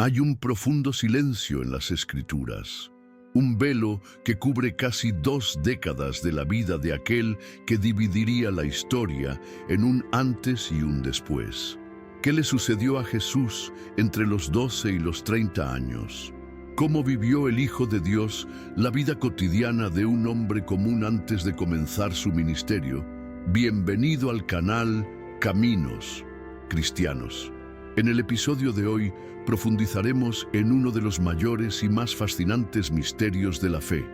Hay un profundo silencio en las Escrituras, un velo que cubre casi 2 décadas de la vida de aquel que dividiría la historia en un antes y un después. ¿Qué le sucedió a Jesús entre los 12 y los 30 años? ¿Cómo vivió el Hijo de Dios la vida cotidiana de un hombre común antes de comenzar su ministerio? Bienvenido al canal Caminos Cristianos. En el episodio de hoy profundizaremos en uno de los mayores y más fascinantes misterios de la fe,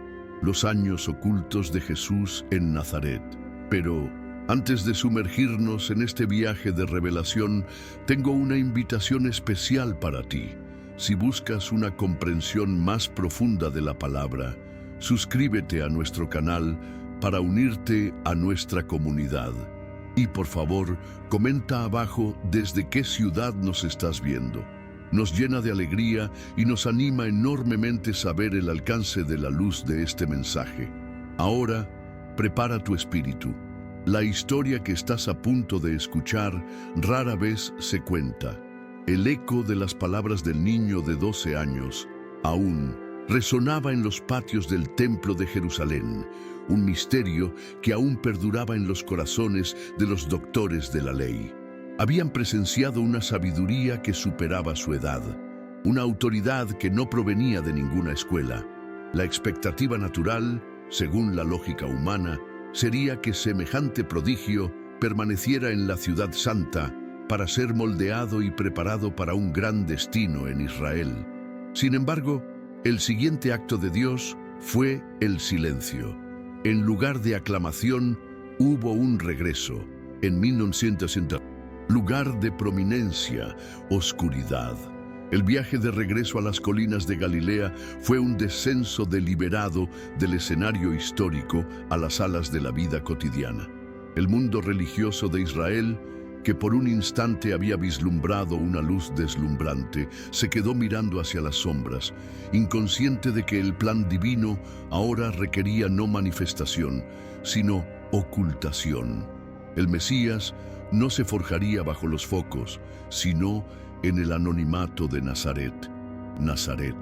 los años ocultos de Jesús en Nazaret. Pero antes de sumergirnos en este viaje de revelación, tengo una invitación especial para ti. Si buscas una comprensión más profunda de la palabra, suscríbete a nuestro canal para unirte a nuestra comunidad. Y por favor, comenta abajo desde qué ciudad nos estás viendo. Nos llena de alegría y nos anima enormemente saber el alcance de la luz de este mensaje. Ahora, prepara tu espíritu. La historia que estás a punto de escuchar rara vez se cuenta. El eco de las palabras del niño de 12 años aún resonaba en los patios del Templo de Jerusalén, un misterio que aún perduraba en los corazones de los doctores de la ley. Habían presenciado una sabiduría que superaba su edad, una autoridad que no provenía de ninguna escuela. La expectativa natural, según la lógica humana, sería que semejante prodigio permaneciera en la ciudad santa para ser moldeado y preparado para un gran destino en Israel. Sin embargo, el siguiente acto de Dios fue el silencio. En lugar de aclamación, hubo un regreso. En 1960, lugar de prominencia, oscuridad. El viaje de regreso a las colinas de Galilea fue un descenso deliberado del escenario histórico a las alas de la vida cotidiana. El mundo religioso de Israel, que por un instante había vislumbrado una luz deslumbrante, se quedó mirando hacia las sombras, inconsciente de que el plan divino ahora requería no manifestación, sino ocultación. El Mesías no se forjaría bajo los focos, sino en el anonimato de Nazaret. Nazaret.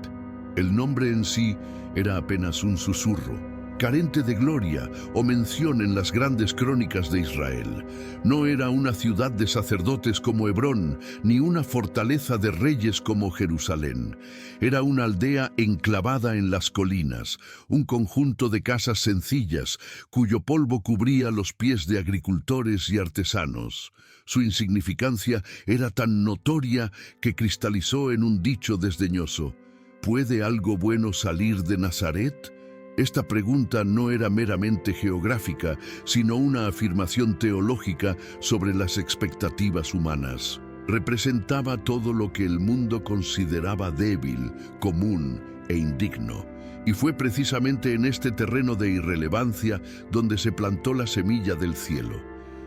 El nombre en sí era apenas un susurro, carente de gloria o mención en las grandes crónicas de Israel. No era una ciudad de sacerdotes como Hebrón, ni una fortaleza de reyes como Jerusalén. Era una aldea enclavada en las colinas, un conjunto de casas sencillas, cuyo polvo cubría los pies de agricultores y artesanos. Su insignificancia era tan notoria que cristalizó en un dicho desdeñoso: ¿puede algo bueno salir de Nazaret? Esta pregunta no era meramente geográfica, sino una afirmación teológica sobre las expectativas humanas. Representaba todo lo que el mundo consideraba débil, común e indigno. Y fue precisamente en este terreno de irrelevancia donde se plantó la semilla del cielo.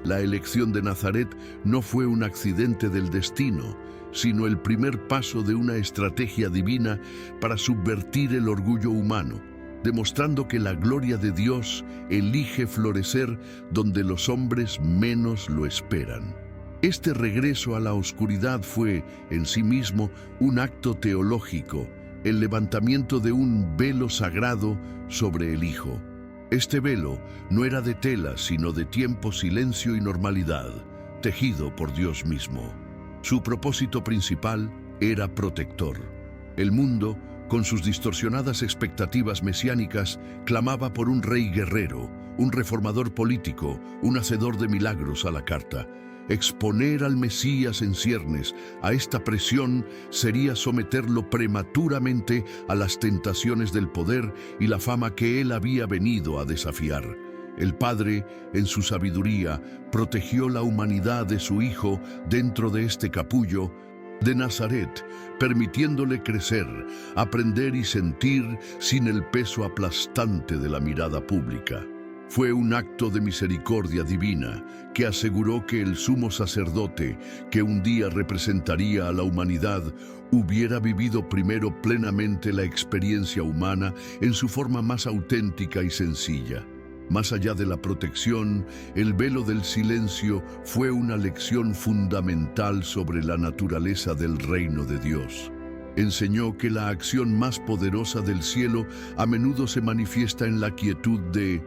La elección de Nazaret no fue un accidente del destino, sino el primer paso de una estrategia divina para subvertir el orgullo humano, demostrando que la gloria de Dios elige florecer donde los hombres menos lo esperan. Este regreso a la oscuridad fue, en sí mismo, un acto teológico, el levantamiento de un velo sagrado sobre el Hijo. Este velo no era de tela, sino de tiempo, silencio y normalidad, tejido por Dios mismo. Su propósito principal era protector. El mundo, con sus distorsionadas expectativas mesiánicas, clamaba por un rey guerrero, un reformador político, un hacedor de milagros a la carta. Exponer al Mesías en ciernes a esta presión sería someterlo prematuramente a las tentaciones del poder y la fama que él había venido a desafiar. El Padre, en su sabiduría, protegió la humanidad de su Hijo dentro de este capullo de Nazaret, permitiéndole crecer, aprender y sentir sin el peso aplastante de la mirada pública. Fue un acto de misericordia divina que aseguró que el sumo sacerdote, que un día representaría a la humanidad, hubiera vivido primero plenamente la experiencia humana en su forma más auténtica y sencilla. Más allá de la protección, el velo del silencio fue una lección fundamental sobre la naturaleza del reino de Dios. Enseñó que la acción más poderosa del cielo a menudo se manifiesta en la quietud de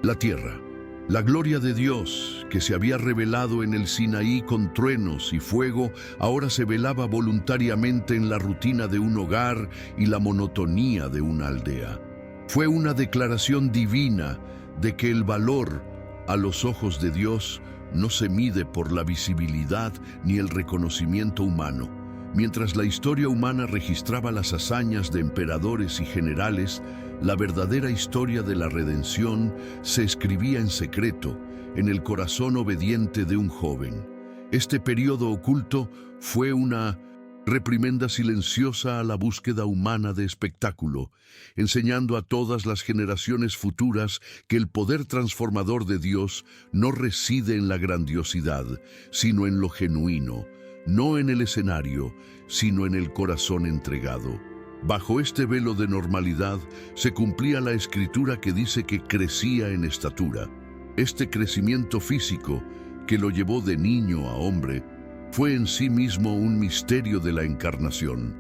la tierra. La gloria de Dios, que se había revelado en el Sinaí con truenos y fuego, ahora se velaba voluntariamente en la rutina de un hogar y la monotonía de una aldea. Fue una declaración divina de que el valor a los ojos de Dios no se mide por la visibilidad ni el reconocimiento humano. Mientras la historia humana registraba las hazañas de emperadores y generales, la verdadera historia de la redención se escribía en secreto, en el corazón obediente de un joven. Este periodo oculto fue una reprimenda silenciosa a la búsqueda humana de espectáculo, enseñando a todas las generaciones futuras que el poder transformador de Dios no reside en la grandiosidad, sino en lo genuino, no en el escenario, sino en el corazón entregado. Bajo este velo de normalidad se cumplía la escritura que dice que crecía en estatura. Este crecimiento físico, que lo llevó de niño a hombre, fue en sí mismo un misterio de la encarnación.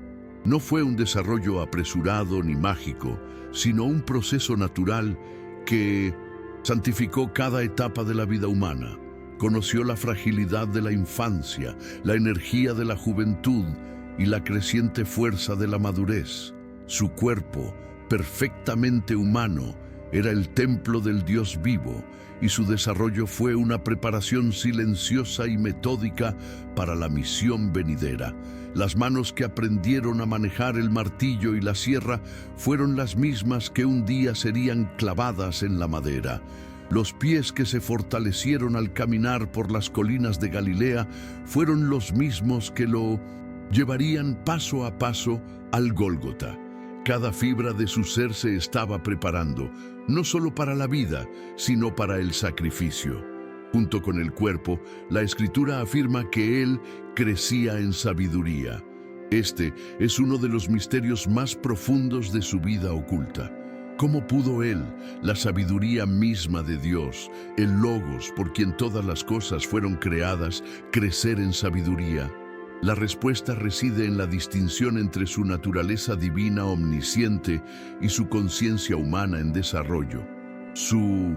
No fue un desarrollo apresurado ni mágico, sino un proceso natural que santificó cada etapa de la vida humana. Conoció la fragilidad de la infancia, la energía de la juventud y la creciente fuerza de la madurez. Su cuerpo, perfectamente humano, era el templo del Dios vivo, y su desarrollo fue una preparación silenciosa y metódica para la misión venidera. Las manos que aprendieron a manejar el martillo y la sierra fueron las mismas que un día serían clavadas en la madera. Los pies que se fortalecieron al caminar por las colinas de Galilea fueron los mismos que lo llevarían paso a paso al Gólgota. Cada fibra de su ser se estaba preparando, no solo para la vida, sino para el sacrificio. Junto con el cuerpo, la Escritura afirma que Él crecía en sabiduría. Este es uno de los misterios más profundos de su vida oculta. ¿Cómo pudo Él, la sabiduría misma de Dios, el Logos por quien todas las cosas fueron creadas, crecer en sabiduría? La respuesta reside en la distinción entre su naturaleza divina omnisciente y su conciencia humana en desarrollo. Su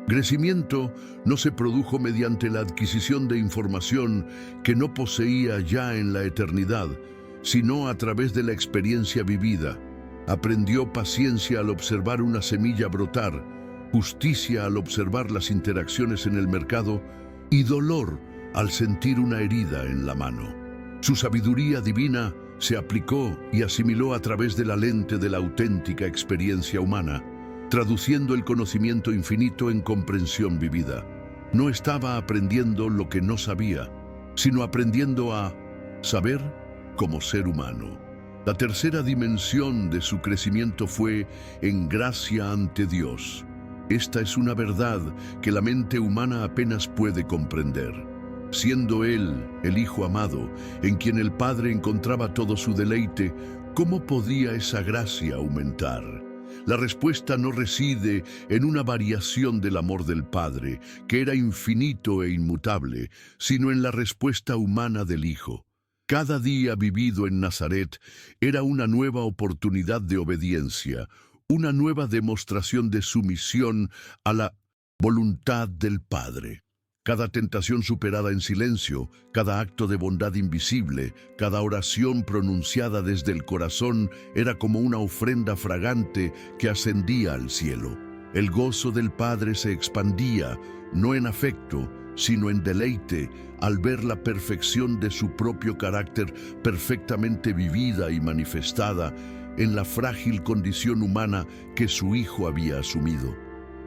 crecimiento no se produjo mediante la adquisición de información que no poseía ya en la eternidad, sino a través de la experiencia vivida. Aprendió paciencia al observar una semilla brotar, justicia al observar las interacciones en el mercado y dolor al sentir una herida en la mano. Su sabiduría divina se aplicó y asimiló a través de la lente de la auténtica experiencia humana, traduciendo el conocimiento infinito en comprensión vivida. No estaba aprendiendo lo que no sabía, sino aprendiendo a saber como ser humano. La tercera dimensión de su crecimiento fue en gracia ante Dios. Esta es una verdad que la mente humana apenas puede comprender. Siendo Él, el Hijo amado, en quien el Padre encontraba todo su deleite, ¿cómo podía esa gracia aumentar? La respuesta no reside en una variación del amor del Padre, que era infinito e inmutable, sino en la respuesta humana del Hijo. Cada día vivido en Nazaret era una nueva oportunidad de obediencia, una nueva demostración de sumisión a la voluntad del Padre. Cada tentación superada en silencio, cada acto de bondad invisible, cada oración pronunciada desde el corazón era como una ofrenda fragante que ascendía al cielo. El gozo del Padre se expandía, no en afecto, sino en deleite, al ver la perfección de su propio carácter perfectamente vivida y manifestada en la frágil condición humana que su Hijo había asumido.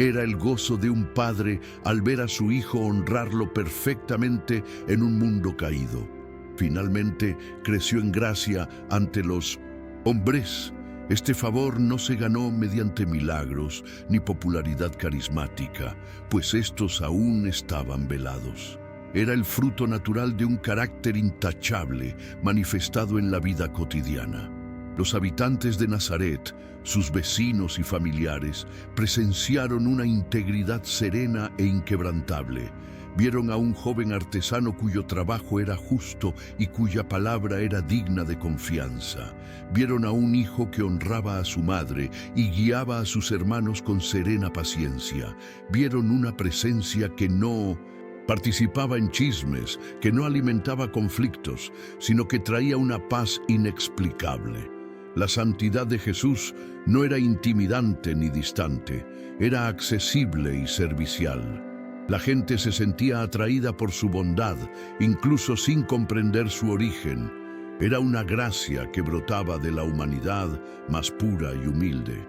Era el gozo de un padre al ver a su hijo honrarlo perfectamente en un mundo caído. Finalmente creció en gracia ante los hombres. Este favor no se ganó mediante milagros ni popularidad carismática, pues estos aún estaban velados. Era el fruto natural de un carácter intachable manifestado en la vida cotidiana. Los habitantes de Nazaret, sus vecinos y familiares, presenciaron una integridad serena e inquebrantable, Vieron a un joven artesano cuyo trabajo era justo y cuya palabra era digna de confianza. Vieron a un hijo que honraba a su madre y guiaba a sus hermanos con serena paciencia. Vieron una presencia que no participaba en chismes, que no alimentaba conflictos, sino que traía una paz inexplicable. La santidad de Jesús no era intimidante ni distante, era accesible y servicial. La gente se sentía atraída por su bondad, incluso sin comprender su origen. Era una gracia que brotaba de la humanidad más pura y humilde.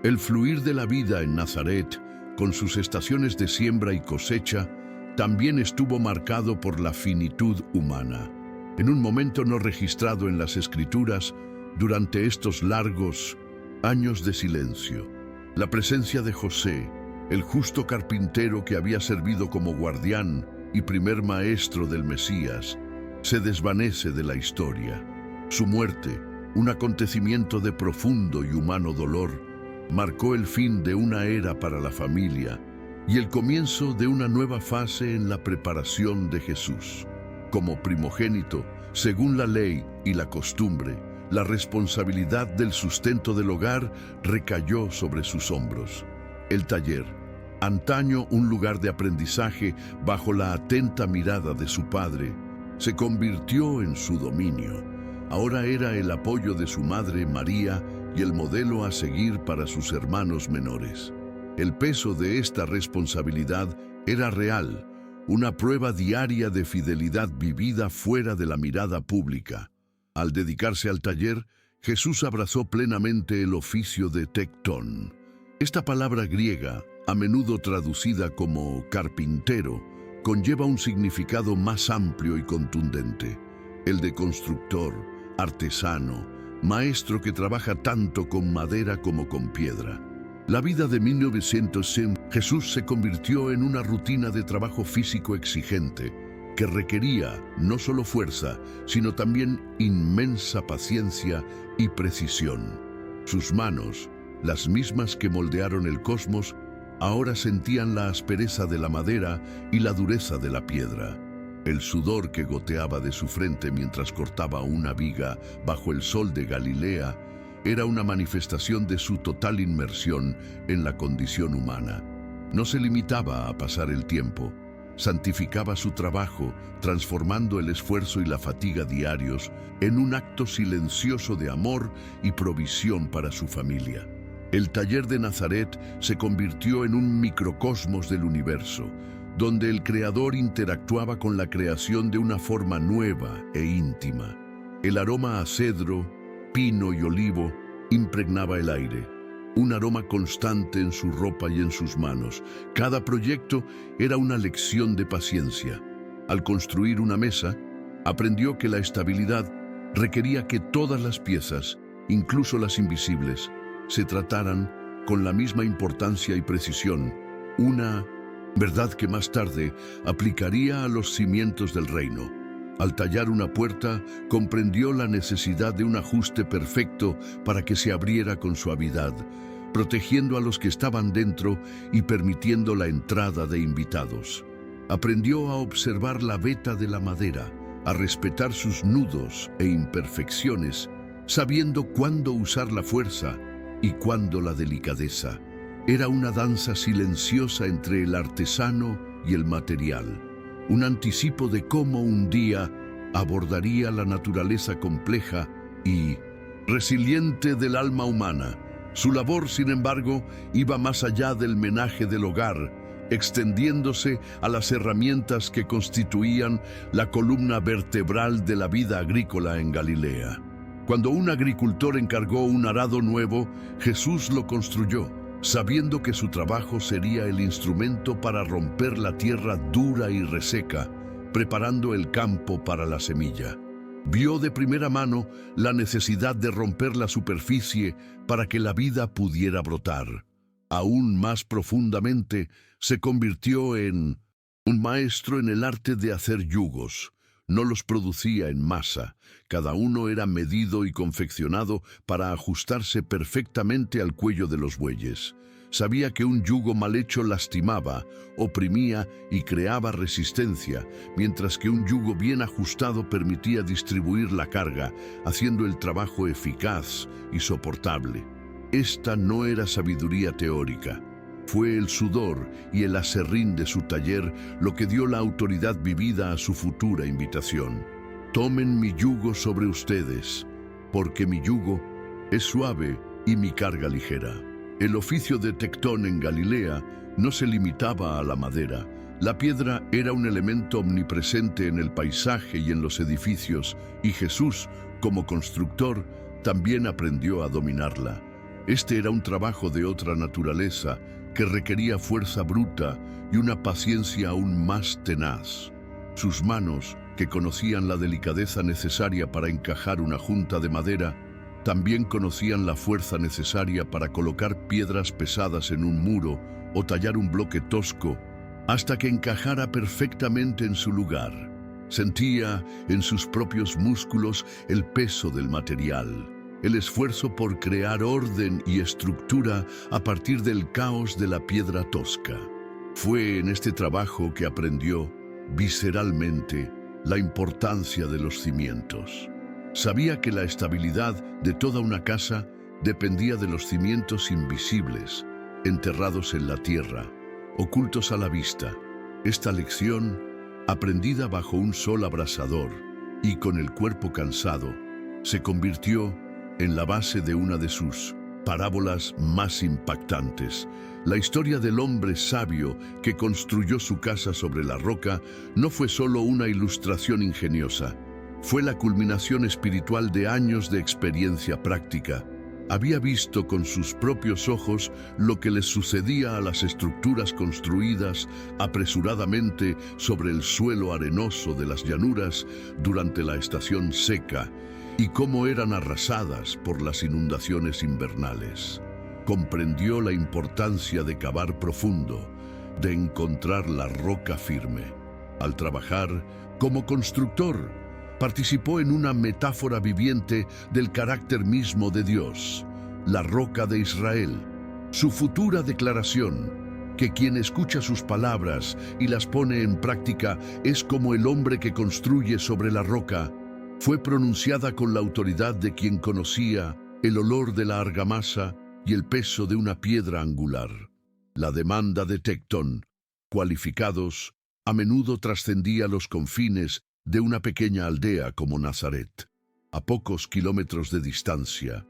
El fluir de la vida en Nazaret, con sus estaciones de siembra y cosecha, también estuvo marcado por la finitud humana. En un momento no registrado en las Escrituras, durante estos largos años de silencio, la presencia de José, el justo carpintero que había servido como guardián y primer maestro del Mesías, se desvanece de la historia. Su muerte, un acontecimiento de profundo y humano dolor, marcó el fin de una era para la familia y el comienzo de una nueva fase en la preparación de Jesús. Como primogénito, según la ley y la costumbre, la responsabilidad del sustento del hogar recayó sobre sus hombros. El taller, antaño un lugar de aprendizaje bajo la atenta mirada de su padre, se convirtió en su dominio. Ahora era el apoyo de su madre María y el modelo a seguir para sus hermanos menores. El peso de esta responsabilidad era real, una prueba diaria de fidelidad vivida fuera de la mirada pública. Al dedicarse al taller, Jesús abrazó plenamente el oficio de tectón. Esta palabra griega, a menudo traducida como carpintero, conlleva un significado más amplio y contundente, el de constructor, artesano, maestro que trabaja tanto con madera como con piedra. La vida de 1900 Jesús se convirtió en una rutina de trabajo físico exigente, que requería no solo fuerza, sino también inmensa paciencia y precisión. Sus manos, las mismas que moldearon el cosmos, ahora sentían la aspereza de la madera y la dureza de la piedra. El sudor que goteaba de su frente mientras cortaba una viga bajo el sol de Galilea era una manifestación de su total inmersión en la condición humana. No se limitaba a pasar el tiempo, santificaba su trabajo, transformando el esfuerzo y la fatiga diarios en un acto silencioso de amor y provisión para su familia. El taller de Nazaret se convirtió en un microcosmos del universo, donde el Creador interactuaba con la creación de una forma nueva e íntima. El aroma a cedro, pino y olivo impregnaba el aire, un aroma constante en su ropa y en sus manos. Cada proyecto era una lección de paciencia. Al construir una mesa, aprendió que la estabilidad requería que todas las piezas, incluso las invisibles, se trataran con la misma importancia y precisión, una verdad que más tarde aplicaría a los cimientos del reino. Al tallar una puerta, comprendió la necesidad de un ajuste perfecto para que se abriera con suavidad, protegiendo a los que estaban dentro y permitiendo la entrada de invitados. Aprendió a observar la veta de la madera, a respetar sus nudos e imperfecciones, sabiendo cuándo usar la fuerza y cuándo la delicadeza. Era una danza silenciosa entre el artesano y el material, un anticipo de cómo un día abordaría la naturaleza compleja y resiliente del alma humana. Su labor, sin embargo, iba más allá del menaje del hogar, extendiéndose a las herramientas que constituían la columna vertebral de la vida agrícola en Galilea. Cuando un agricultor encargó un arado nuevo, Jesús lo construyó, sabiendo que su trabajo sería el instrumento para romper la tierra dura y reseca, preparando el campo para la semilla. Vio de primera mano la necesidad de romper la superficie para que la vida pudiera brotar. Aún más profundamente, se convirtió en un maestro en el arte de hacer yugos. No los producía en masa, cada uno era medido y confeccionado para ajustarse perfectamente al cuello de los bueyes. Sabía que un yugo mal hecho lastimaba, oprimía y creaba resistencia, mientras que un yugo bien ajustado permitía distribuir la carga, haciendo el trabajo eficaz y soportable. Esta no era sabiduría teórica. Fue el sudor y el aserrín de su taller lo que dio la autoridad vivida a su futura invitación. Tomen mi yugo sobre ustedes, porque mi yugo es suave y mi carga ligera. El oficio de tectón en Galilea no se limitaba a la madera. La piedra era un elemento omnipresente en el paisaje y en los edificios, y Jesús, como constructor, también aprendió a dominarla. Este era un trabajo de otra naturaleza, que requería fuerza bruta y una paciencia aún más tenaz. Sus manos, que conocían la delicadeza necesaria para encajar una junta de madera, también conocían la fuerza necesaria para colocar piedras pesadas en un muro o tallar un bloque tosco hasta que encajara perfectamente en su lugar. Sentía en sus propios músculos el peso del material, el esfuerzo por crear orden y estructura a partir del caos de la piedra tosca. Fue en este trabajo que aprendió, visceralmente, la importancia de los cimientos. Sabía que la estabilidad de toda una casa dependía de los cimientos invisibles, enterrados en la tierra, ocultos a la vista. Esta lección, aprendida bajo un sol abrasador y con el cuerpo cansado, se convirtió en la base de una de sus parábolas más impactantes. La historia del hombre sabio que construyó su casa sobre la roca no fue solo una ilustración ingeniosa, fue la culminación espiritual de años de experiencia práctica. Había visto con sus propios ojos lo que les sucedía a las estructuras construidas apresuradamente sobre el suelo arenoso de las llanuras durante la estación seca, y cómo eran arrasadas por las inundaciones invernales. Comprendió la importancia de cavar profundo, de encontrar la roca firme. Al trabajar como constructor, participó en una metáfora viviente del carácter mismo de Dios, la roca de Israel. Su futura declaración, que quien escucha sus palabras y las pone en práctica es como el hombre que construye sobre la roca, fue pronunciada con la autoridad de quien conocía el olor de la argamasa y el peso de una piedra angular. La demanda de tectón, cualificados, a menudo trascendía los confines de una pequeña aldea como Nazaret. A pocos kilómetros de distancia,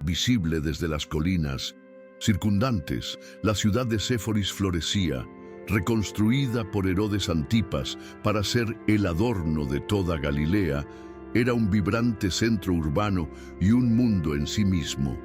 visible desde las colinas circundantes, la ciudad de Séforis florecía, reconstruida por Herodes Antipas para ser el adorno de toda Galilea. Era un vibrante centro urbano y un mundo en sí mismo.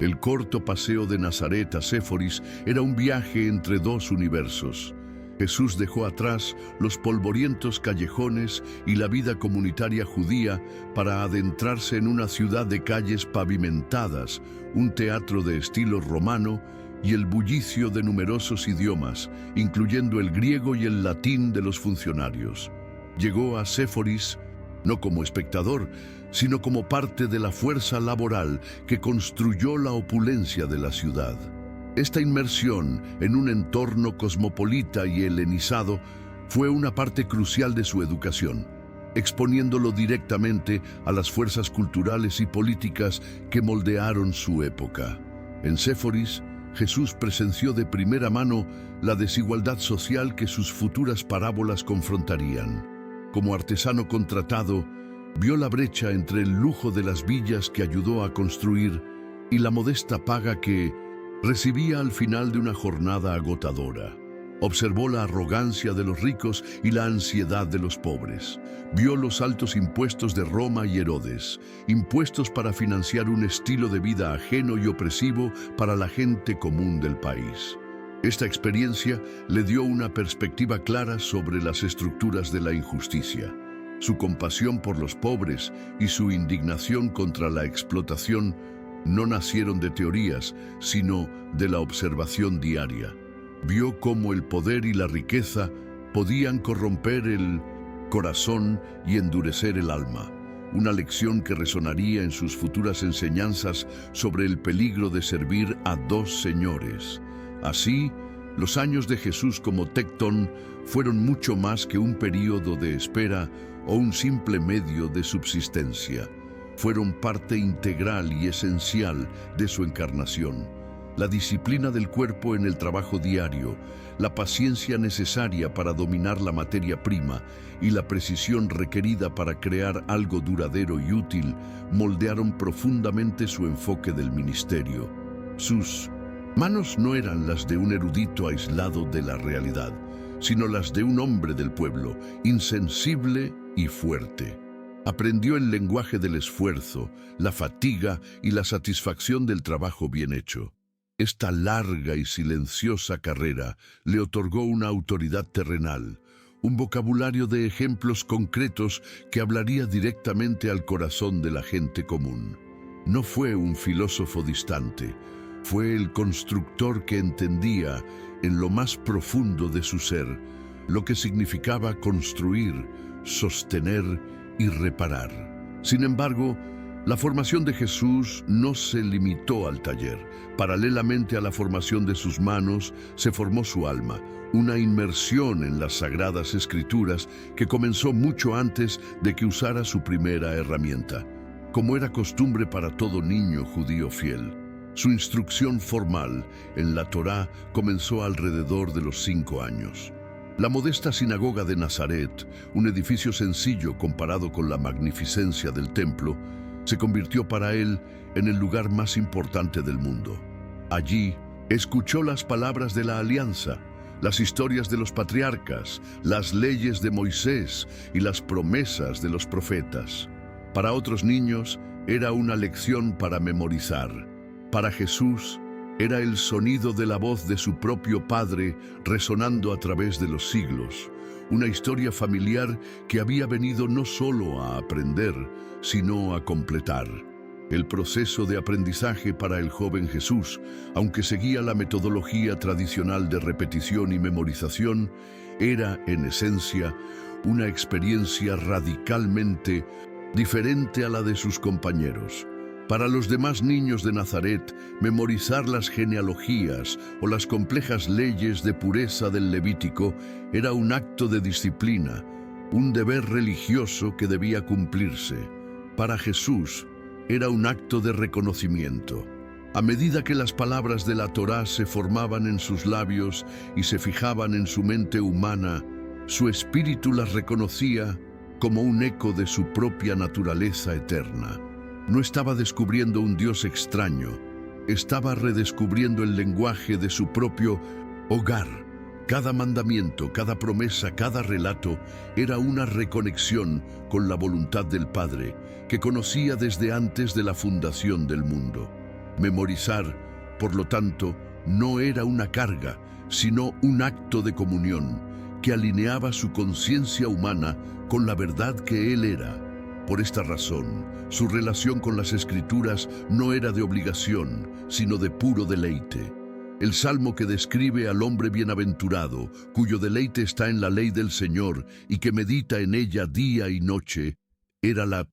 El corto paseo de Nazaret a Séforis era un viaje entre dos universos. Jesús dejó atrás los polvorientos callejones y la vida comunitaria judía para adentrarse en una ciudad de calles pavimentadas, un teatro de estilo romano y el bullicio de numerosos idiomas, incluyendo el griego y el latín de los funcionarios. Llegó a Séforis no como espectador, sino como parte de la fuerza laboral que construyó la opulencia de la ciudad. Esta inmersión en un entorno cosmopolita y helenizado fue una parte crucial de su educación, exponiéndolo directamente a las fuerzas culturales y políticas que moldearon su época. En Séforis, Jesús presenció de primera mano la desigualdad social que sus futuras parábolas confrontarían. Como artesano contratado, vio la brecha entre el lujo de las villas que ayudó a construir y la modesta paga que recibía al final de una jornada agotadora. Observó la arrogancia de los ricos y la ansiedad de los pobres. Vio los altos impuestos de Roma y Herodes, impuestos para financiar un estilo de vida ajeno y opresivo para la gente común del país. Esta experiencia le dio una perspectiva clara sobre las estructuras de la injusticia. Su compasión por los pobres y su indignación contra la explotación no nacieron de teorías, sino de la observación diaria. Vio cómo el poder y la riqueza podían corromper el corazón y endurecer el alma, una lección que resonaría en sus futuras enseñanzas sobre el peligro de servir a dos señores. Así, los años de Jesús como tectón fueron mucho más que un período de espera o un simple medio de subsistencia. Fueron parte integral y esencial de su encarnación. La disciplina del cuerpo en el trabajo diario, la paciencia necesaria para dominar la materia prima y la precisión requerida para crear algo duradero y útil moldearon profundamente su enfoque del ministerio. Sus manos no eran las de un erudito aislado de la realidad, sino las de un hombre del pueblo, insensible y fuerte. Aprendió el lenguaje del esfuerzo, la fatiga y la satisfacción del trabajo bien hecho. Esta larga y silenciosa carrera le otorgó una autoridad terrenal, un vocabulario de ejemplos concretos que hablaría directamente al corazón de la gente común. No fue un filósofo distante, fue el constructor que entendía, en lo más profundo de su ser, lo que significaba construir, sostener y reparar. Sin embargo, la formación de Jesús no se limitó al taller. Paralelamente a la formación de sus manos, se formó su alma, una inmersión en las Sagradas Escrituras que comenzó mucho antes de que usara su primera herramienta. Como era costumbre para todo niño judío fiel, su instrucción formal en la Torá comenzó alrededor de los 5 años. La modesta sinagoga de Nazaret, un edificio sencillo comparado con la magnificencia del templo, se convirtió para él en el lugar más importante del mundo. Allí, escuchó las palabras de la alianza, las historias de los patriarcas, las leyes de Moisés y las promesas de los profetas. Para otros niños, era una lección para memorizar. Para Jesús, era el sonido de la voz de su propio Padre resonando a través de los siglos, una historia familiar que había venido no solo a aprender, sino a completar. El proceso de aprendizaje para el joven Jesús, aunque seguía la metodología tradicional de repetición y memorización, era, en esencia, una experiencia radicalmente diferente a la de sus compañeros. Para los demás niños de Nazaret, memorizar las genealogías o las complejas leyes de pureza del Levítico era un acto de disciplina, un deber religioso que debía cumplirse. Para Jesús, era un acto de reconocimiento. A medida que las palabras de la Torá se formaban en sus labios y se fijaban en su mente humana, su espíritu las reconocía como un eco de su propia naturaleza eterna. No estaba descubriendo un Dios extraño, estaba redescubriendo el lenguaje de su propio hogar. Cada mandamiento, cada promesa, cada relato era una reconexión con la voluntad del Padre, que conocía desde antes de la fundación del mundo. Memorizar, por lo tanto, no era una carga, sino un acto de comunión que alineaba su conciencia humana con la verdad que Él era. Por esta razón, su relación con las Escrituras no era de obligación, sino de puro deleite. El salmo que describe al hombre bienaventurado, cuyo deleite está en la ley del Señor y que medita en ella día y noche, era la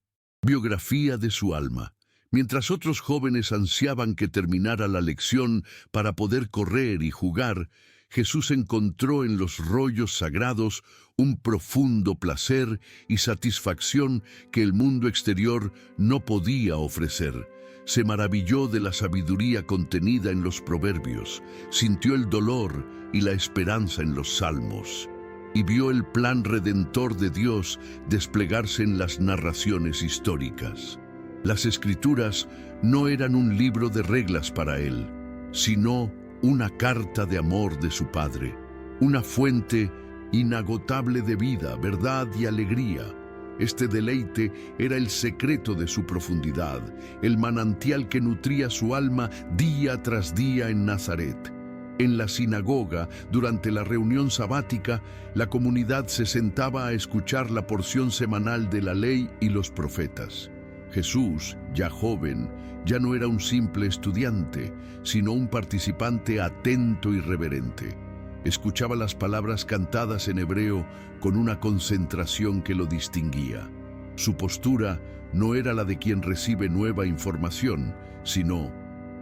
biografía de su alma. Mientras otros jóvenes ansiaban que terminara la lección para poder correr y jugar, Jesús encontró en los rollos sagrados un profundo placer y satisfacción que el mundo exterior no podía ofrecer. Se maravilló de la sabiduría contenida en los proverbios, sintió el dolor y la esperanza en los salmos, y vio el plan redentor de Dios desplegarse en las narraciones históricas. Las Escrituras no eran un libro de reglas para él, sino una carta de amor de su Padre, una fuente inagotable de vida, verdad y alegría. Este deleite era el secreto de su profundidad, el manantial que nutría su alma día tras día en Nazaret. En la sinagoga, durante la reunión sabática, la comunidad se sentaba a escuchar la porción semanal de la ley y los profetas. Jesús, ya joven, ya no era un simple estudiante, sino un participante atento y reverente. Escuchaba las palabras cantadas en hebreo con una concentración que lo distinguía. Su postura no era la de quien recibe nueva información, sino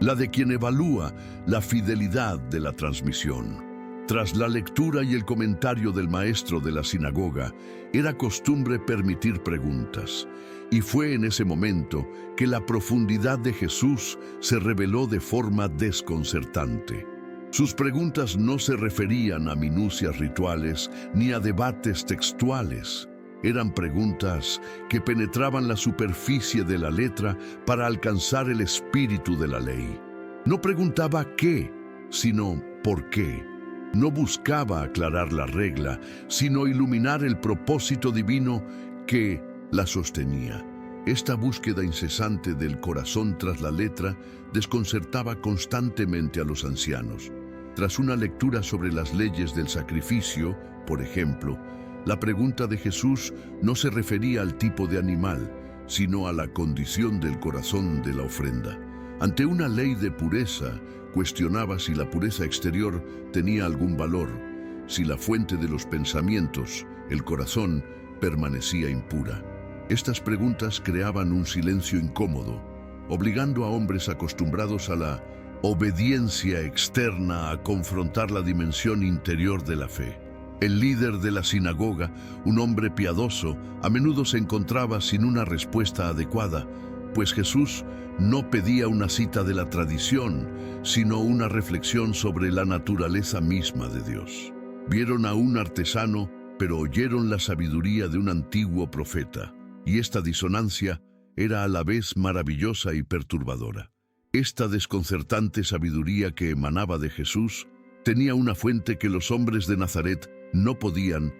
la de quien evalúa la fidelidad de la transmisión. Tras la lectura y el comentario del maestro de la sinagoga, era costumbre permitir preguntas, y fue en ese momento que la profundidad de Jesús se reveló de forma desconcertante. Sus preguntas no se referían a minucias rituales ni a debates textuales. Eran preguntas que penetraban la superficie de la letra para alcanzar el espíritu de la ley. No preguntaba qué, sino por qué. No buscaba aclarar la regla, sino iluminar el propósito divino que la sostenía. Esta búsqueda incesante del corazón tras la letra desconcertaba constantemente a los ancianos. Tras una lectura sobre las leyes del sacrificio, por ejemplo, la pregunta de Jesús no se refería al tipo de animal, sino a la condición del corazón de la ofrenda. Ante una ley de pureza, cuestionaba si la pureza exterior tenía algún valor, si la fuente de los pensamientos, el corazón, permanecía impura. Estas preguntas creaban un silencio incómodo, obligando a hombres acostumbrados a la obediencia externa a confrontar la dimensión interior de la fe. El líder de la sinagoga, un hombre piadoso, a menudo se encontraba sin una respuesta adecuada, pues Jesús no pedía una cita de la tradición, sino una reflexión sobre la naturaleza misma de Dios. Vieron a un artesano, pero oyeron la sabiduría de un antiguo profeta, y esta disonancia era a la vez maravillosa y perturbadora. Esta desconcertante sabiduría que emanaba de Jesús tenía una fuente que los hombres de Nazaret no podían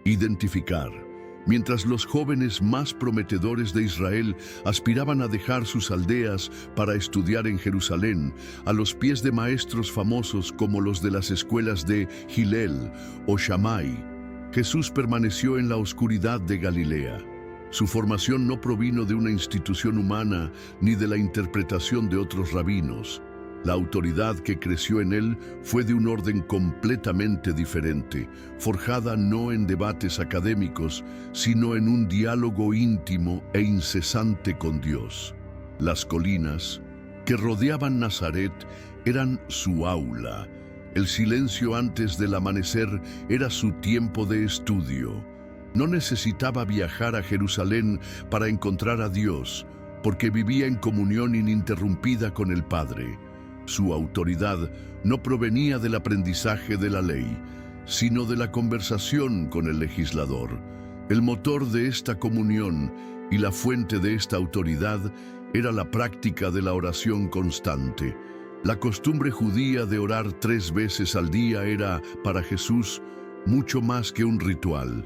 identificar. Mientras los jóvenes más prometedores de Israel aspiraban a dejar sus aldeas para estudiar en Jerusalén, a los pies de maestros famosos como los de las escuelas de Hillel o Shammai, Jesús permaneció en la oscuridad de Galilea. Su formación no provino de una institución humana ni de la interpretación de otros rabinos. La autoridad que creció en él fue de un orden completamente diferente, forjada no en debates académicos, sino en un diálogo íntimo e incesante con Dios. Las colinas que rodeaban Nazaret eran su aula. El silencio antes del amanecer era su tiempo de estudio. No necesitaba viajar a Jerusalén para encontrar a Dios, porque vivía en comunión ininterrumpida con el Padre. Su autoridad no provenía del aprendizaje de la ley, sino de la conversación con el legislador. El motor de esta comunión y la fuente de esta autoridad era la práctica de la oración constante. La costumbre judía de orar 3 veces al día era, para Jesús, mucho más que un ritual.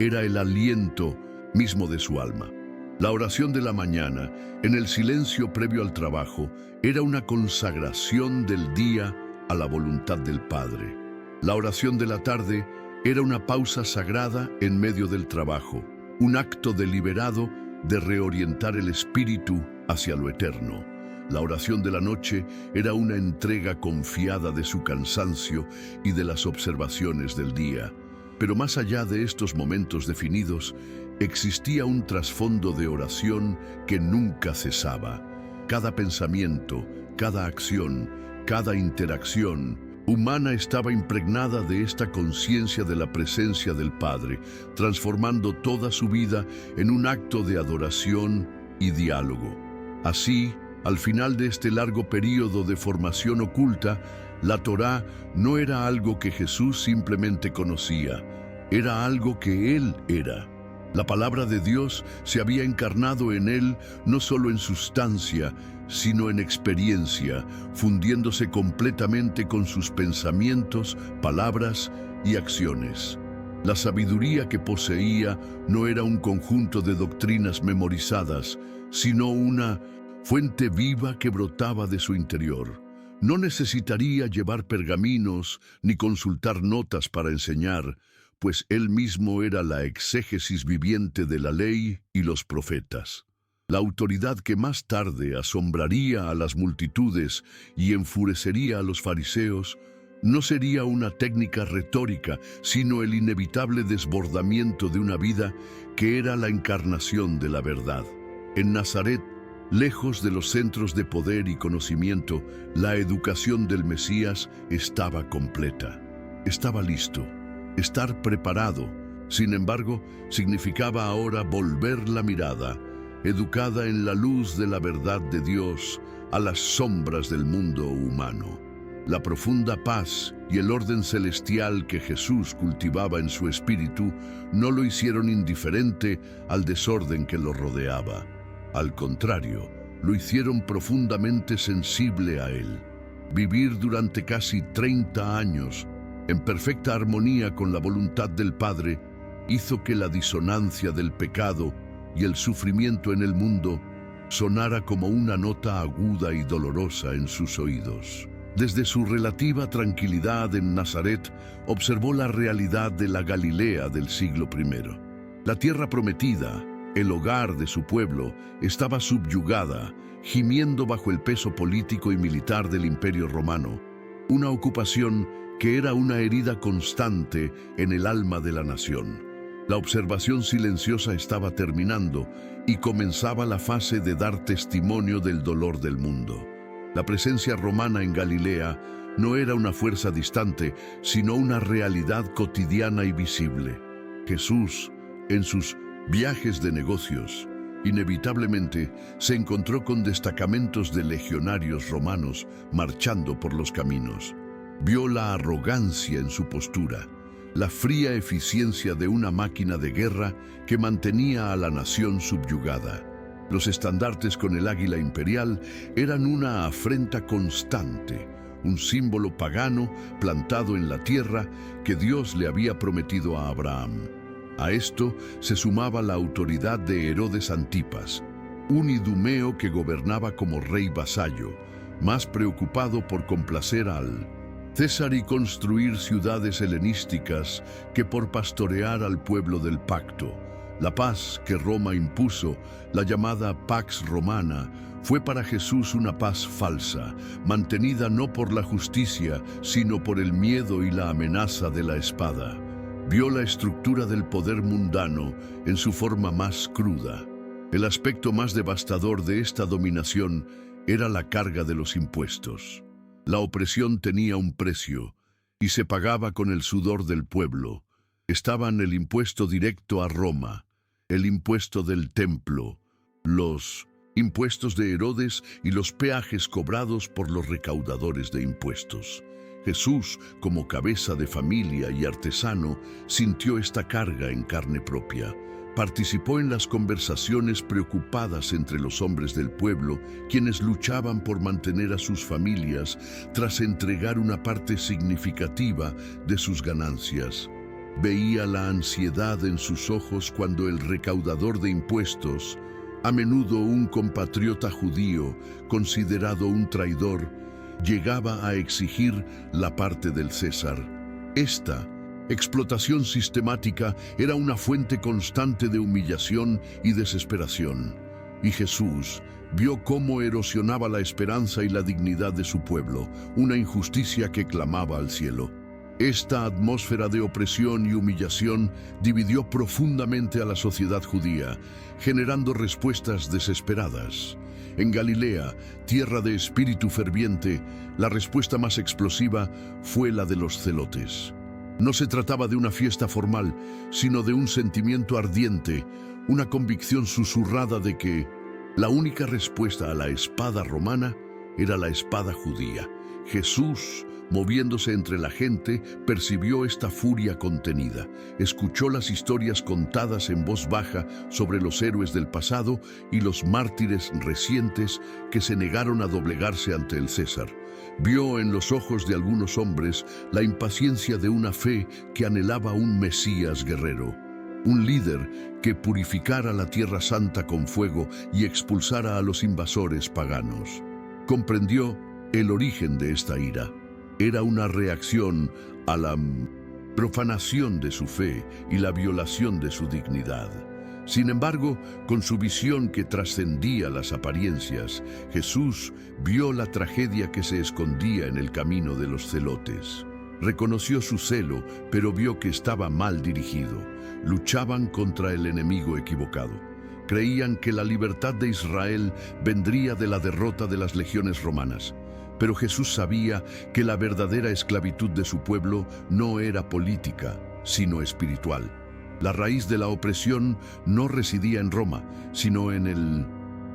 Era el aliento mismo de su alma. La oración de la mañana, en el silencio previo al trabajo, era una consagración del día a la voluntad del Padre. La oración de la tarde era una pausa sagrada en medio del trabajo, un acto deliberado de reorientar el espíritu hacia lo eterno. La oración de la noche era una entrega confiada de su cansancio y de las observaciones del día. Pero más allá de estos momentos definidos, existía un trasfondo de oración que nunca cesaba. Cada pensamiento, cada acción, cada interacción humana estaba impregnada de esta conciencia de la presencia del Padre, transformando toda su vida en un acto de adoración y diálogo. Así, al final de este largo período de formación oculta, la Torá no era algo que Jesús simplemente conocía, era algo que Él era. La palabra de Dios se había encarnado en Él no solo en sustancia, sino en experiencia, fundiéndose completamente con sus pensamientos, palabras y acciones. La sabiduría que poseía no era un conjunto de doctrinas memorizadas, sino una fuente viva que brotaba de su interior. No necesitaría llevar pergaminos ni consultar notas para enseñar, pues él mismo era la exégesis viviente de la ley y los profetas. La autoridad que más tarde asombraría a las multitudes y enfurecería a los fariseos no sería una técnica retórica, sino el inevitable desbordamiento de una vida que era la encarnación de la verdad. En Nazaret, Lejos de los centros de poder y conocimiento, la educación del Mesías estaba completa. Estaba listo. Estar preparado, sin embargo, significaba ahora volver la mirada, educada en la luz de la verdad de Dios, a las sombras del mundo humano. La profunda paz y el orden celestial que Jesús cultivaba en su espíritu no lo hicieron indiferente al desorden que lo rodeaba. Al contrario, lo hicieron profundamente sensible a él. Vivir durante casi 30 años, en perfecta armonía con la voluntad del Padre, hizo que la disonancia del pecado y el sufrimiento en el mundo sonara como una nota aguda y dolorosa en sus oídos. Desde su relativa tranquilidad en Nazaret, observó la realidad de la Galilea del siglo I. La tierra prometida, el hogar de su pueblo, estaba subyugada, gimiendo bajo el peso político y militar del Imperio Romano, una ocupación que era una herida constante en el alma de la nación. La observación silenciosa estaba terminando y comenzaba la fase de dar testimonio del dolor del mundo. La presencia romana en Galilea no era una fuerza distante, sino una realidad cotidiana y visible. Jesús, en sus viajes de negocios, inevitablemente se encontró con destacamentos de legionarios romanos marchando por los caminos. Vio la arrogancia en su postura, la fría eficiencia de una máquina de guerra que mantenía a la nación subyugada. Los estandartes con el águila imperial eran una afrenta constante, un símbolo pagano plantado en la tierra que Dios le había prometido a Abraham. A esto se sumaba la autoridad de Herodes Antipas, un idumeo que gobernaba como rey vasallo, más preocupado por complacer al César y construir ciudades helenísticas que por pastorear al pueblo del pacto. La paz que Roma impuso, la llamada Pax Romana, fue para Jesús una paz falsa, mantenida no por la justicia, sino por el miedo y la amenaza de la espada. Vio la estructura del poder mundano en su forma más cruda. El aspecto más devastador de esta dominación era la carga de los impuestos. La opresión tenía un precio y se pagaba con el sudor del pueblo. Estaban el impuesto directo a Roma, el impuesto del templo, los impuestos de Herodes y los peajes cobrados por los recaudadores de impuestos. Jesús, como cabeza de familia y artesano, sintió esta carga en carne propia. Participó en las conversaciones preocupadas entre los hombres del pueblo, quienes luchaban por mantener a sus familias tras entregar una parte significativa de sus ganancias. Veía la ansiedad en sus ojos cuando el recaudador de impuestos, a menudo un compatriota judío considerado un traidor, llegaba a exigir la parte del César. Esta explotación sistemática era una fuente constante de humillación y desesperación. Y Jesús vio cómo erosionaba la esperanza y la dignidad de su pueblo, una injusticia que clamaba al cielo. Esta atmósfera de opresión y humillación dividió profundamente a la sociedad judía, generando respuestas desesperadas. En Galilea, tierra de espíritu ferviente, la respuesta más explosiva fue la de los celotes. No se trataba de una fiesta formal, sino de un sentimiento ardiente, una convicción susurrada de que la única respuesta a la espada romana era la espada judía. Jesús, moviéndose entre la gente, percibió esta furia contenida. Escuchó las historias contadas en voz baja sobre los héroes del pasado y los mártires recientes que se negaron a doblegarse ante el César. Vio en los ojos de algunos hombres la impaciencia de una fe que anhelaba un Mesías guerrero, un líder que purificara la Tierra Santa con fuego y expulsara a los invasores paganos. Comprendió el origen de esta ira. Era una reacción a la profanación de su fe y la violación de su dignidad. Sin embargo, con su visión que trascendía las apariencias, Jesús vio la tragedia que se escondía en el camino de los celotes. Reconoció su celo, pero vio que estaba mal dirigido. Luchaban contra el enemigo equivocado. Creían que la libertad de Israel vendría de la derrota de las legiones romanas. Pero Jesús sabía que la verdadera esclavitud de su pueblo no era política, sino espiritual. La raíz de la opresión no residía en Roma, sino en el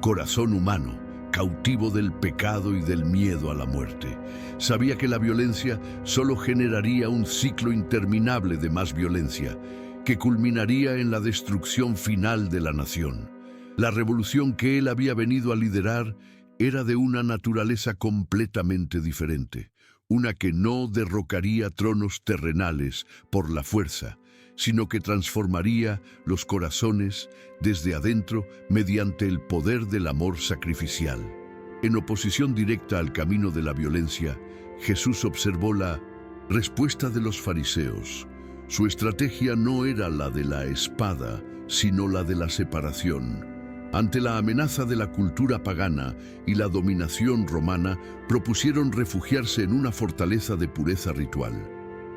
corazón humano, cautivo del pecado y del miedo a la muerte. Sabía que la violencia solo generaría un ciclo interminable de más violencia, que culminaría en la destrucción final de la nación. La revolución que él había venido a liderar era de una naturaleza completamente diferente, una que no derrocaría tronos terrenales por la fuerza, sino que transformaría los corazones desde adentro mediante el poder del amor sacrificial. En oposición directa al camino de la violencia, Jesús observó la respuesta de los fariseos. Su estrategia no era la de la espada, sino la de la separación. Ante la amenaza de la cultura pagana y la dominación romana, propusieron refugiarse en una fortaleza de pureza ritual.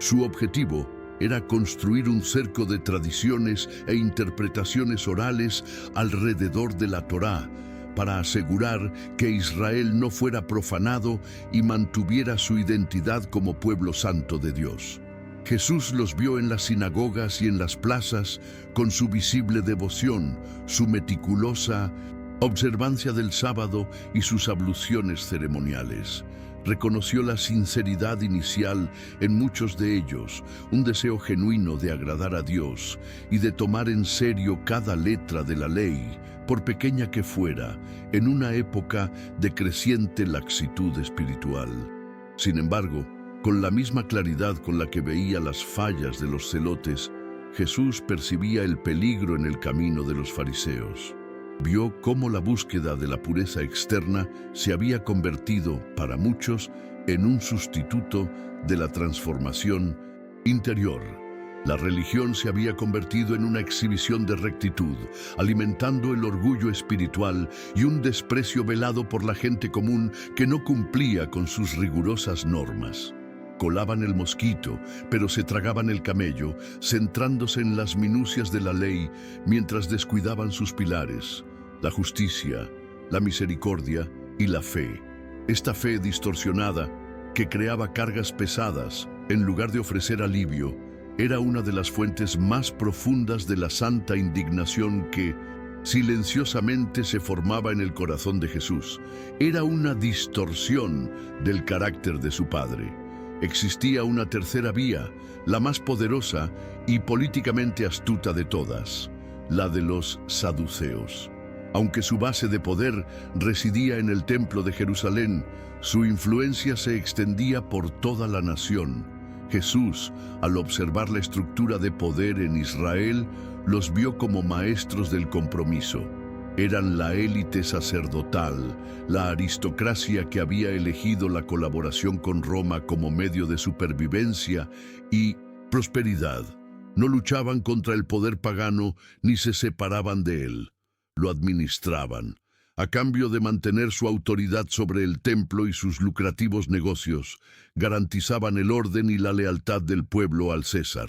Su objetivo era construir un cerco de tradiciones e interpretaciones orales alrededor de la Torá, para asegurar que Israel no fuera profanado y mantuviera su identidad como pueblo santo de Dios. Jesús los vio en las sinagogas y en las plazas con su visible devoción, su meticulosa observancia del sábado y sus abluciones ceremoniales. Reconoció la sinceridad inicial en muchos de ellos, un deseo genuino de agradar a Dios y de tomar en serio cada letra de la ley, por pequeña que fuera, en una época de creciente laxitud espiritual. Sin embargo, con la misma claridad con la que veía las fallas de los celotes, Jesús percibía el peligro en el camino de los fariseos. Vio cómo la búsqueda de la pureza externa se había convertido, para muchos, en un sustituto de la transformación interior. La religión se había convertido en una exhibición de rectitud, alimentando el orgullo espiritual y un desprecio velado por la gente común que no cumplía con sus rigurosas normas. Colaban el mosquito, pero se tragaban el camello, centrándose en las minucias de la ley mientras descuidaban sus pilares: la justicia, la misericordia y la fe. Esta fe distorsionada, que creaba cargas pesadas en lugar de ofrecer alivio, era una de las fuentes más profundas de la santa indignación que silenciosamente se formaba en el corazón de Jesús. Era una distorsión del carácter de su Padre. Existía una tercera vía, la más poderosa y políticamente astuta de todas, la de los saduceos. Aunque su base de poder residía en el templo de Jerusalén, su influencia se extendía por toda la nación. Jesús, al observar la estructura de poder en Israel, los vio como maestros del compromiso. Eran la élite sacerdotal, la aristocracia que había elegido la colaboración con Roma como medio de supervivencia y prosperidad. No luchaban contra el poder pagano ni se separaban de él. Lo administraban. A cambio de mantener su autoridad sobre el templo y sus lucrativos negocios, garantizaban el orden y la lealtad del pueblo al César.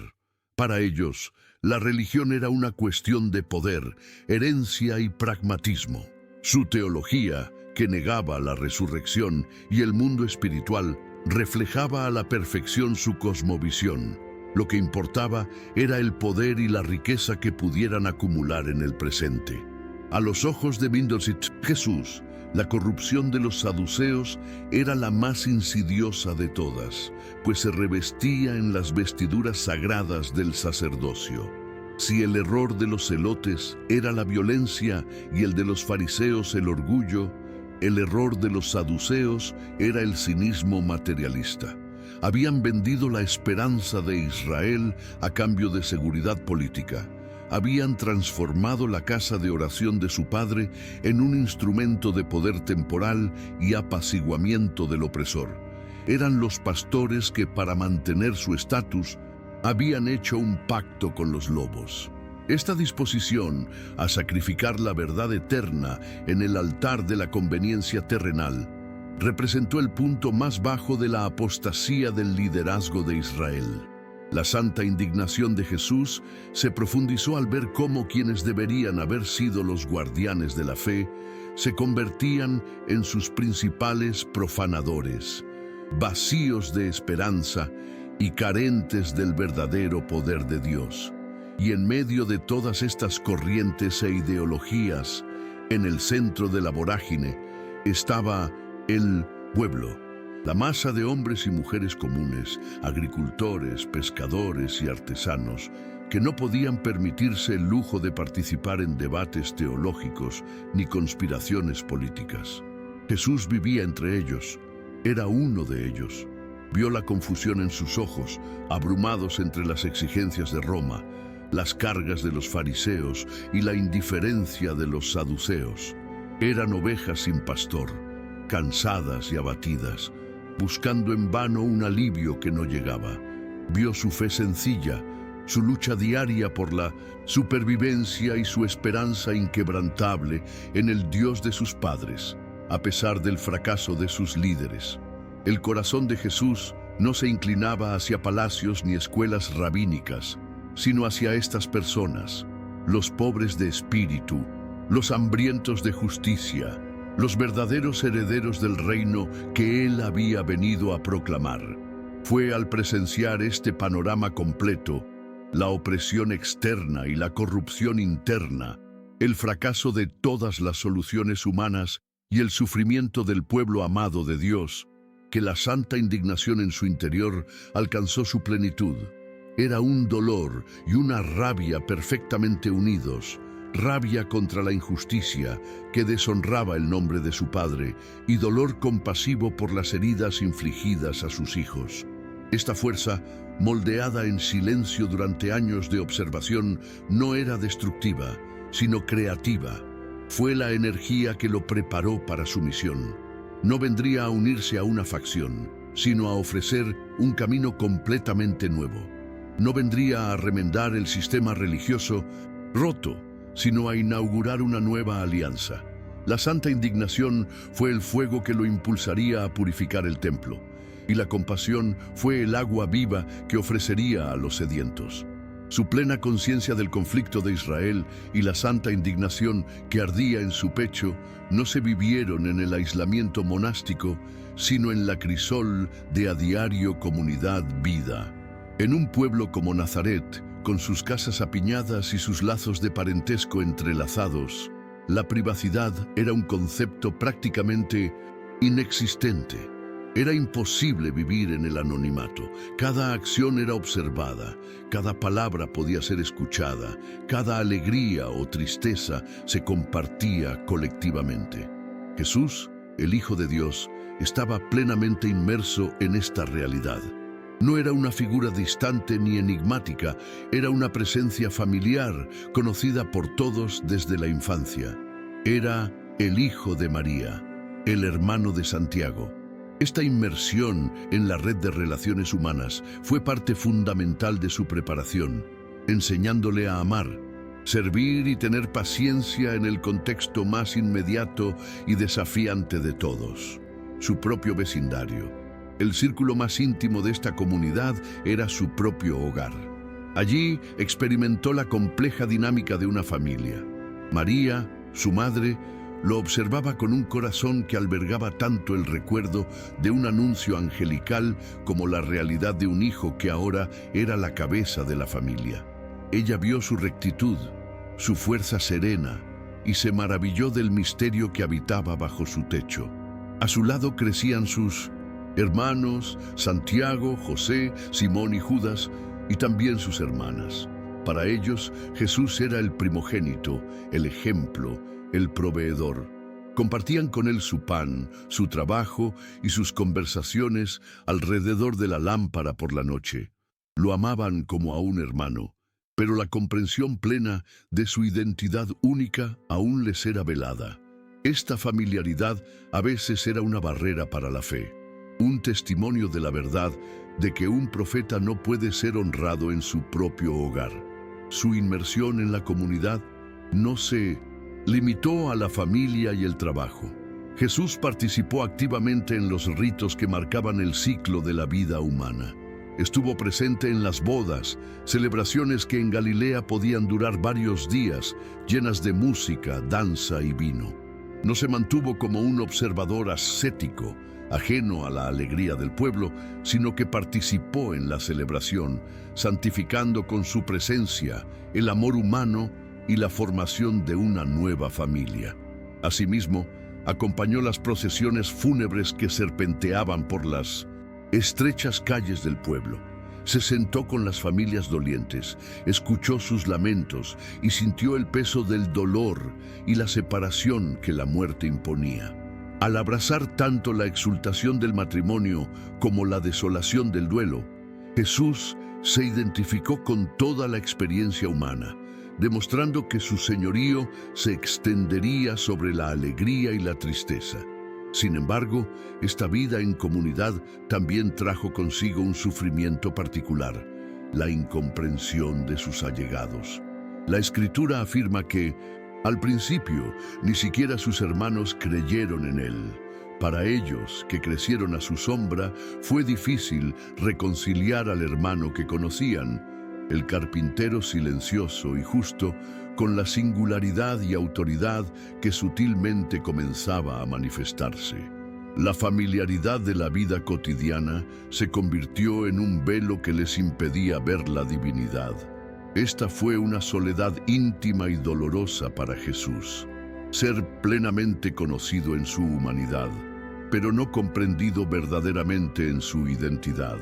Para ellos, la religión era una cuestión de poder, herencia y pragmatismo. Su teología, que negaba la resurrección y el mundo espiritual, reflejaba a la perfección su cosmovisión. Lo que importaba era el poder y la riqueza que pudieran acumular en el presente. A los ojos de Mindorsit, Jesús, la corrupción de los saduceos era la más insidiosa de todas, pues se revestía en las vestiduras sagradas del sacerdocio. Si el error de los celotes era la violencia y el de los fariseos el orgullo, el error de los saduceos era el cinismo materialista. Habían vendido la esperanza de Israel a cambio de seguridad política. Habían transformado la casa de oración de su padre en un instrumento de poder temporal y apaciguamiento del opresor. Eran los pastores que, para mantener su estatus, habían hecho un pacto con los lobos. Esta disposición a sacrificar la verdad eterna en el altar de la conveniencia terrenal representó el punto más bajo de la apostasía del liderazgo de Israel. La santa indignación de Jesús se profundizó al ver cómo quienes deberían haber sido los guardianes de la fe se convertían en sus principales profanadores, vacíos de esperanza y carentes del verdadero poder de Dios. Y en medio de todas estas corrientes e ideologías, en el centro de la vorágine, estaba el pueblo. La masa de hombres y mujeres comunes, agricultores, pescadores y artesanos, que no podían permitirse el lujo de participar en debates teológicos ni conspiraciones políticas. Jesús vivía entre ellos, era uno de ellos. Vio la confusión en sus ojos, abrumados entre las exigencias de Roma, las cargas de los fariseos y la indiferencia de los saduceos. Eran ovejas sin pastor, cansadas y abatidas, buscando en vano un alivio que no llegaba. Vio su fe sencilla, su lucha diaria por la supervivencia y su esperanza inquebrantable en el Dios de sus padres, a pesar del fracaso de sus líderes. El corazón de Jesús no se inclinaba hacia palacios ni escuelas rabínicas, sino hacia estas personas, los pobres de espíritu, los hambrientos de justicia, los verdaderos herederos del reino que él había venido a proclamar. Fue al presenciar este panorama completo, la opresión externa y la corrupción interna, el fracaso de todas las soluciones humanas y el sufrimiento del pueblo amado de Dios, que la santa indignación en su interior alcanzó su plenitud. Era un dolor y una rabia perfectamente unidos, rabia contra la injusticia que deshonraba el nombre de su padre y dolor compasivo por las heridas infligidas a sus hijos. Esta fuerza, moldeada en silencio durante años de observación, no era destructiva, sino creativa. Fue la energía que lo preparó para su misión. No vendría a unirse a una facción, sino a ofrecer un camino completamente nuevo. No vendría a remendar el sistema religioso roto, sino a inaugurar una nueva alianza. La santa indignación fue el fuego que lo impulsaría a purificar el templo, y la compasión fue el agua viva que ofrecería a los sedientos. Su plena conciencia del conflicto de Israel y la santa indignación que ardía en su pecho no se vivieron en el aislamiento monástico, sino en la crisol de a diario comunidad vida. En un pueblo como Nazaret, con sus casas apiñadas y sus lazos de parentesco entrelazados, la privacidad era un concepto prácticamente inexistente. Era imposible vivir en el anonimato. Cada acción era observada, cada palabra podía ser escuchada, cada alegría o tristeza se compartía colectivamente. Jesús, el Hijo de Dios, estaba plenamente inmerso en esta realidad. No era una figura distante ni enigmática, era una presencia familiar, conocida por todos desde la infancia. Era el Hijo de María, el hermano de Santiago. Esta inmersión en la red de relaciones humanas fue parte fundamental de su preparación, enseñándole a amar, servir y tener paciencia en el contexto más inmediato y desafiante de todos, su propio vecindario. El círculo más íntimo de esta comunidad era su propio hogar. Allí experimentó la compleja dinámica de una familia. María, su madre, lo observaba con un corazón que albergaba tanto el recuerdo de un anuncio angelical como la realidad de un hijo que ahora era la cabeza de la familia. Ella vio su rectitud, su fuerza serena, y se maravilló del misterio que habitaba bajo su techo. A su lado crecían sus hermanos, Santiago, José, Simón y Judas, y también sus hermanas. Para ellos, Jesús era el primogénito, el ejemplo, el proveedor. Compartían con él su pan, su trabajo y sus conversaciones alrededor de la lámpara por la noche. Lo amaban como a un hermano, pero la comprensión plena de su identidad única aún les era velada. Esta familiaridad a veces era una barrera para la fe, un testimonio de la verdad de que un profeta no puede ser honrado en su propio hogar. Su inmersión en la comunidad no se limitó a la familia y el trabajo. Jesús participó activamente en los ritos que marcaban el ciclo de la vida humana. Estuvo presente en las bodas, celebraciones que en Galilea podían durar varios días, llenas de música, danza y vino. No se mantuvo como un observador ascético, ajeno a la alegría del pueblo, sino que participó en la celebración, santificando con su presencia el amor humano y la formación de una nueva familia. Asimismo, acompañó las procesiones fúnebres que serpenteaban por las estrechas calles del pueblo. Se sentó con las familias dolientes, escuchó sus lamentos y sintió el peso del dolor y la separación que la muerte imponía. Al abrazar tanto la exultación del matrimonio como la desolación del duelo, Jesús se identificó con toda la experiencia humana, demostrando que su señorío se extendería sobre la alegría y la tristeza. Sin embargo, esta vida en comunidad también trajo consigo un sufrimiento particular, la incomprensión de sus allegados. La Escritura afirma que, al principio, ni siquiera sus hermanos creyeron en él. Para ellos, que crecieron a su sombra, fue difícil reconciliar al hermano que conocían, el carpintero silencioso y justo, con la singularidad y autoridad que sutilmente comenzaba a manifestarse. La familiaridad de la vida cotidiana se convirtió en un velo que les impedía ver la divinidad. Esta fue una soledad íntima y dolorosa para Jesús. Ser plenamente conocido en su humanidad, pero no comprendido verdaderamente en su identidad.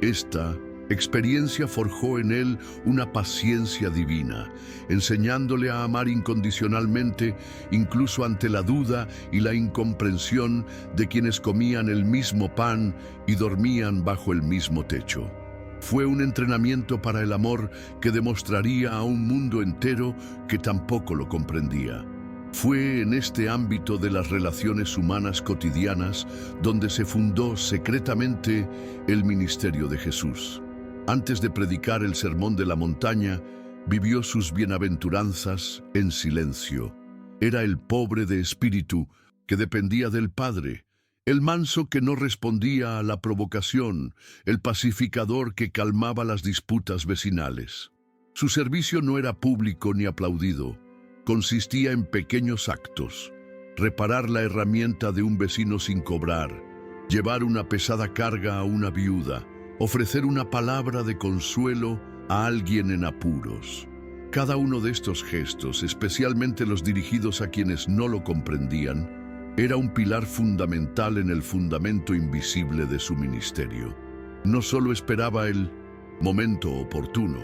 Esta experiencia forjó en él una paciencia divina, enseñándole a amar incondicionalmente, incluso ante la duda y la incomprensión de quienes comían el mismo pan y dormían bajo el mismo techo. Fue un entrenamiento para el amor que demostraría a un mundo entero que tampoco lo comprendía. Fue en este ámbito de las relaciones humanas cotidianas donde se fundó secretamente el ministerio de Jesús. Antes de predicar el Sermón de la Montaña, vivió sus bienaventuranzas en silencio. Era el pobre de espíritu que dependía del Padre, el manso que no respondía a la provocación, el pacificador que calmaba las disputas vecinales. Su servicio no era público ni aplaudido. Consistía en pequeños actos: reparar la herramienta de un vecino sin cobrar, llevar una pesada carga a una viuda, ofrecer una palabra de consuelo a alguien en apuros. Cada uno de estos gestos, especialmente los dirigidos a quienes no lo comprendían, era un pilar fundamental en el fundamento invisible de su ministerio. No solo esperaba el momento oportuno,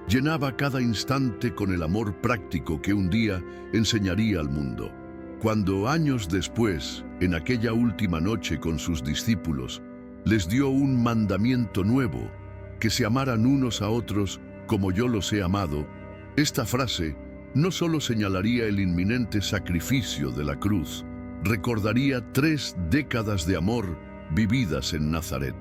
llenaba cada instante con el amor práctico que un día enseñaría al mundo. Cuando años después, en aquella última noche con sus discípulos, les dio un mandamiento nuevo: que se amaran unos a otros como yo los he amado, esta frase no solo señalaría el inminente sacrificio de la cruz, recordaría 3 décadas de amor vividas en Nazaret.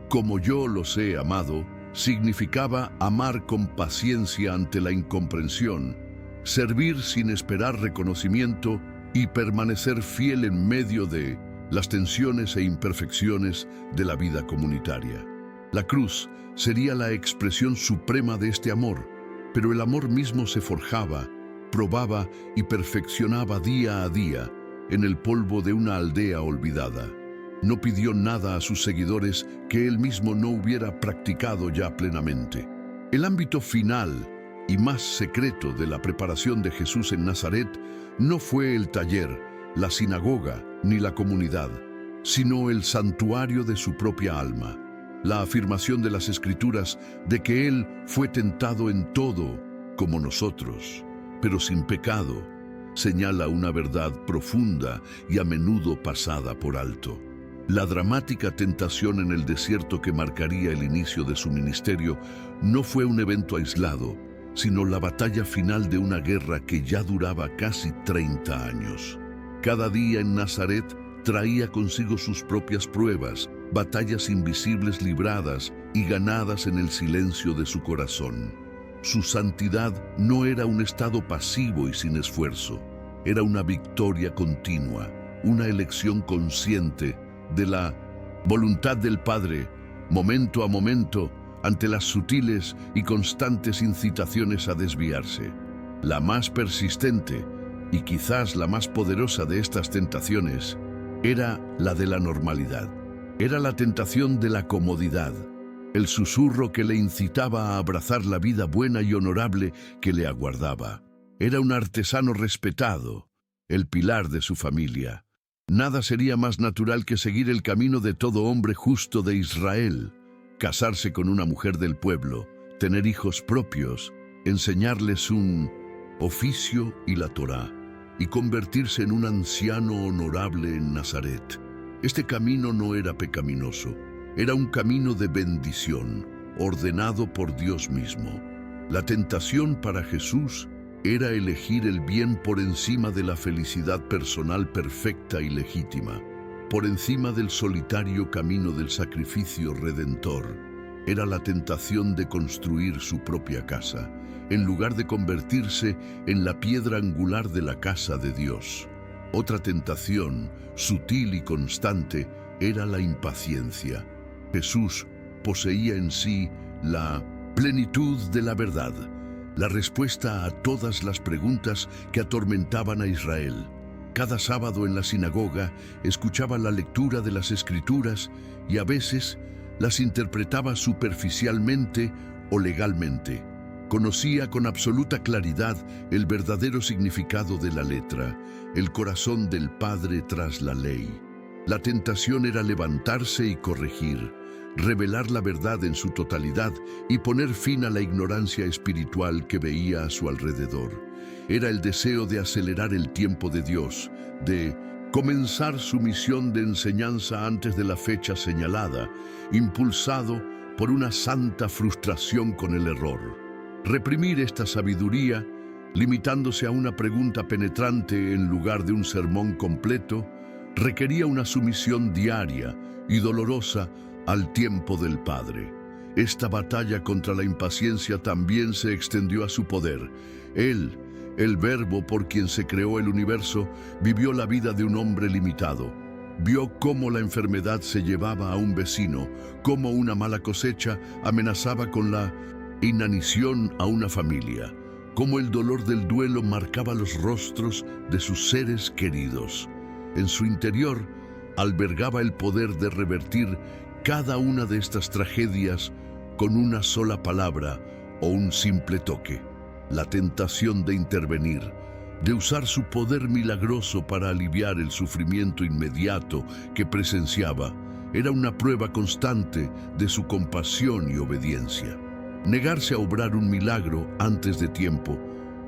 Como yo los he amado significaba amar con paciencia ante la incomprensión, servir sin esperar reconocimiento y permanecer fiel en medio de las tensiones e imperfecciones de la vida comunitaria. La cruz sería la expresión suprema de este amor, pero el amor mismo se forjaba, probaba y perfeccionaba día a día en el polvo de una aldea olvidada. No pidió nada a sus seguidores que él mismo no hubiera practicado ya plenamente. El ámbito final y más secreto de la preparación de Jesús en Nazaret no fue el taller, la sinagoga ni la comunidad, sino el santuario de su propia alma. La afirmación de las Escrituras de que Él fue tentado en todo, como nosotros, pero sin pecado, señala una verdad profunda y a menudo pasada por alto. La dramática tentación en el desierto que marcaría el inicio de su ministerio no fue un evento aislado, sino la batalla final de una guerra que ya duraba casi 30 años. Cada día en Nazaret traía consigo sus propias pruebas, batallas invisibles libradas y ganadas en el silencio de su corazón. Su santidad no era un estado pasivo y sin esfuerzo, era una victoria continua, una elección consciente de la voluntad del Padre momento a momento, ante las sutiles y constantes incitaciones a desviarse. La más persistente, y quizás la más poderosa de estas tentaciones, era la de la normalidad. Era la tentación de la comodidad, el susurro que le incitaba a abrazar la vida buena y honorable que le aguardaba. Era un artesano respetado, el pilar de su familia. Nada sería más natural que seguir el camino de todo hombre justo de Israel, casarse con una mujer del pueblo, tener hijos propios, enseñarles un oficio y la Torá, y convertirse en un anciano honorable en Nazaret. Este camino no era pecaminoso, era un camino de bendición, ordenado por Dios mismo. La tentación para Jesús era elegir el bien por encima de la felicidad personal perfecta y legítima, por encima del solitario camino del sacrificio redentor. Era la tentación de construir su propia casa, en lugar de convertirse en la piedra angular de la casa de Dios. Otra tentación, sutil y constante, era la impaciencia. Jesús poseía en sí la plenitud de la verdad, la respuesta a todas las preguntas que atormentaban a Israel. Cada sábado en la sinagoga escuchaba la lectura de las Escrituras y a veces las interpretaba superficialmente o legalmente. Conocía con absoluta claridad el verdadero significado de la letra, el corazón del Padre tras la ley. La tentación era levantarse y corregir, revelar la verdad en su totalidad y poner fin a la ignorancia espiritual que veía a su alrededor. Era el deseo de acelerar el tiempo de Dios, de comenzar su misión de enseñanza antes de la fecha señalada, impulsado por una santa frustración con el error. Reprimir esta sabiduría, limitándose a una pregunta penetrante en lugar de un sermón completo, requería una sumisión diaria y dolorosa al tiempo del Padre. Esta batalla contra la impaciencia también se extendió a su poder. Él, el Verbo por quien se creó el universo, vivió la vida de un hombre limitado. Vio cómo la enfermedad se llevaba a un vecino, cómo una mala cosecha amenazaba con la inanición a una familia, cómo el dolor del duelo marcaba los rostros de sus seres queridos. En su interior albergaba el poder de revertir cada una de estas tragedias con una sola palabra o un simple toque. La tentación de intervenir, de usar su poder milagroso para aliviar el sufrimiento inmediato que presenciaba, era una prueba constante de su compasión y obediencia. Negarse a obrar un milagro antes de tiempo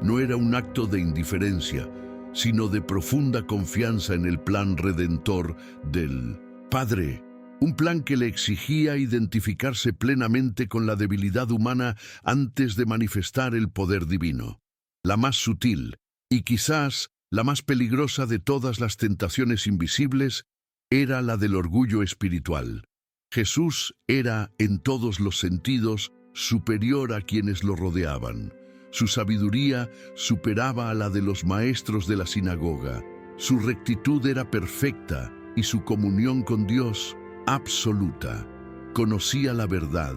no era un acto de indiferencia, sino de profunda confianza en el plan redentor del Padre. Un plan que le exigía identificarse plenamente con la debilidad humana antes de manifestar el poder divino. La más sutil, y quizás la más peligrosa de todas las tentaciones invisibles, era la del orgullo espiritual. Jesús era, en todos los sentidos, superior a quienes lo rodeaban. Su sabiduría superaba a la de los maestros de la sinagoga. Su rectitud era perfecta y su comunión con Dios absoluta. Conocía la verdad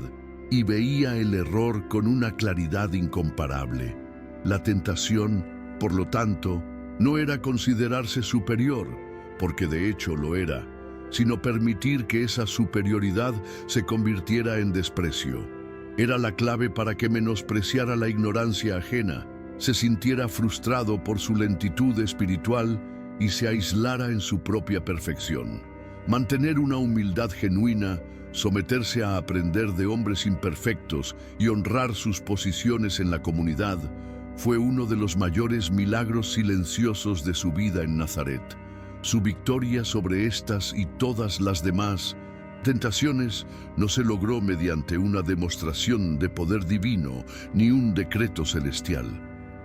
y veía el error con una claridad incomparable. La tentación, por lo tanto, no era considerarse superior, porque de hecho lo era, sino permitir que esa superioridad se convirtiera en desprecio. Era la clave para que menospreciara la ignorancia ajena, se sintiera frustrado por su lentitud espiritual y se aislara en su propia perfección. Mantener una humildad genuina, someterse a aprender de hombres imperfectos y honrar sus posiciones en la comunidad fue uno de los mayores milagros silenciosos de su vida en Nazaret. Su victoria sobre estas y todas las demás tentaciones no se logró mediante una demostración de poder divino ni un decreto celestial.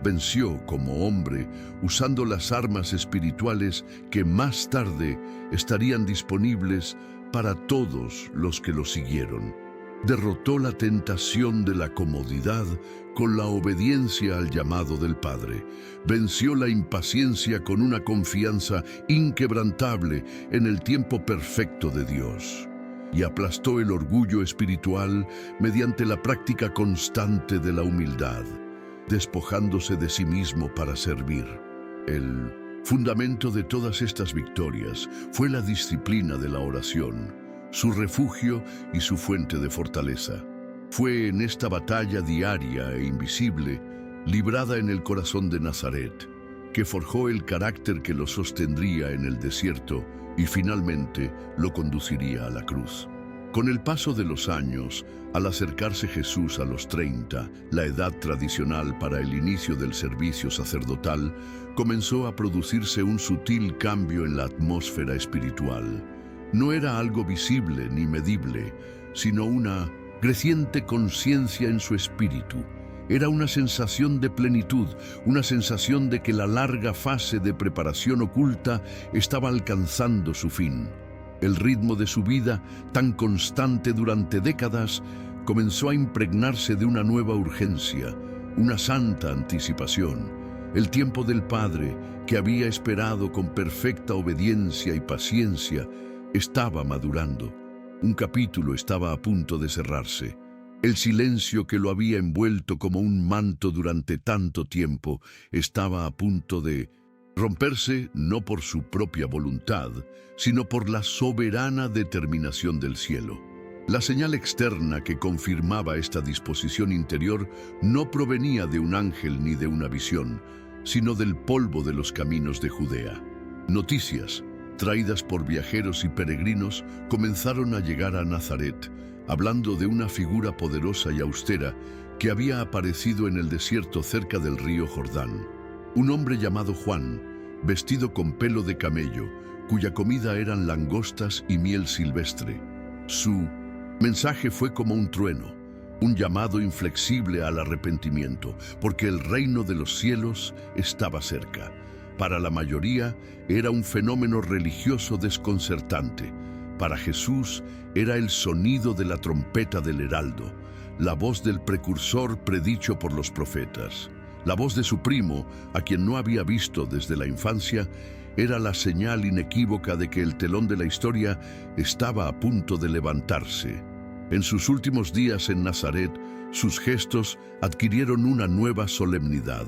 Venció como hombre usando las armas espirituales que más tarde estarían disponibles para todos los que lo siguieron. Derrotó la tentación de la comodidad con la obediencia al llamado del Padre. Venció la impaciencia con una confianza inquebrantable en el tiempo perfecto de Dios. y aplastó el orgullo espiritual mediante la práctica constante de la humildad, despojándose de sí mismo para servir. El fundamento de todas estas victorias fue la disciplina de la oración, su refugio y su fuente de fortaleza. Fue en esta batalla diaria e invisible, librada en el corazón de Nazaret, que forjó el carácter que lo sostendría en el desierto y finalmente lo conduciría a la cruz. Con el paso de los años, al acercarse Jesús a los 30, la edad tradicional para el inicio del servicio sacerdotal, comenzó a producirse un sutil cambio en la atmósfera espiritual. No era algo visible ni medible, sino una creciente conciencia en su espíritu. Era una sensación de plenitud, una sensación de que la larga fase de preparación oculta estaba alcanzando su fin. El ritmo de su vida, tan constante durante décadas, comenzó a impregnarse de una nueva urgencia, una santa anticipación. El tiempo del Padre, que había esperado con perfecta obediencia y paciencia, estaba madurando. Un capítulo estaba a punto de cerrarse. El silencio que lo había envuelto como un manto durante tanto tiempo estaba a punto de romperse, no por su propia voluntad, sino por la soberana determinación del cielo. La señal externa que confirmaba esta disposición interior no provenía de un ángel ni de una visión, sino del polvo de los caminos de Judea. Noticias, traídas por viajeros y peregrinos, comenzaron a llegar a Nazaret, hablando de una figura poderosa y austera que había aparecido en el desierto cerca del río Jordán. Un hombre llamado Juan, vestido con pelo de camello, cuya comida eran langostas y miel silvestre. Su mensaje fue como un trueno, un llamado inflexible al arrepentimiento, porque el reino de los cielos estaba cerca. Para la mayoría era un fenómeno religioso desconcertante. Para Jesús era el sonido de la trompeta del heraldo, la voz del precursor predicho por los profetas. La voz de su primo, a quien no había visto desde la infancia, era la señal inequívoca de que el telón de la historia estaba a punto de levantarse. En sus últimos días en Nazaret, sus gestos adquirieron una nueva solemnidad.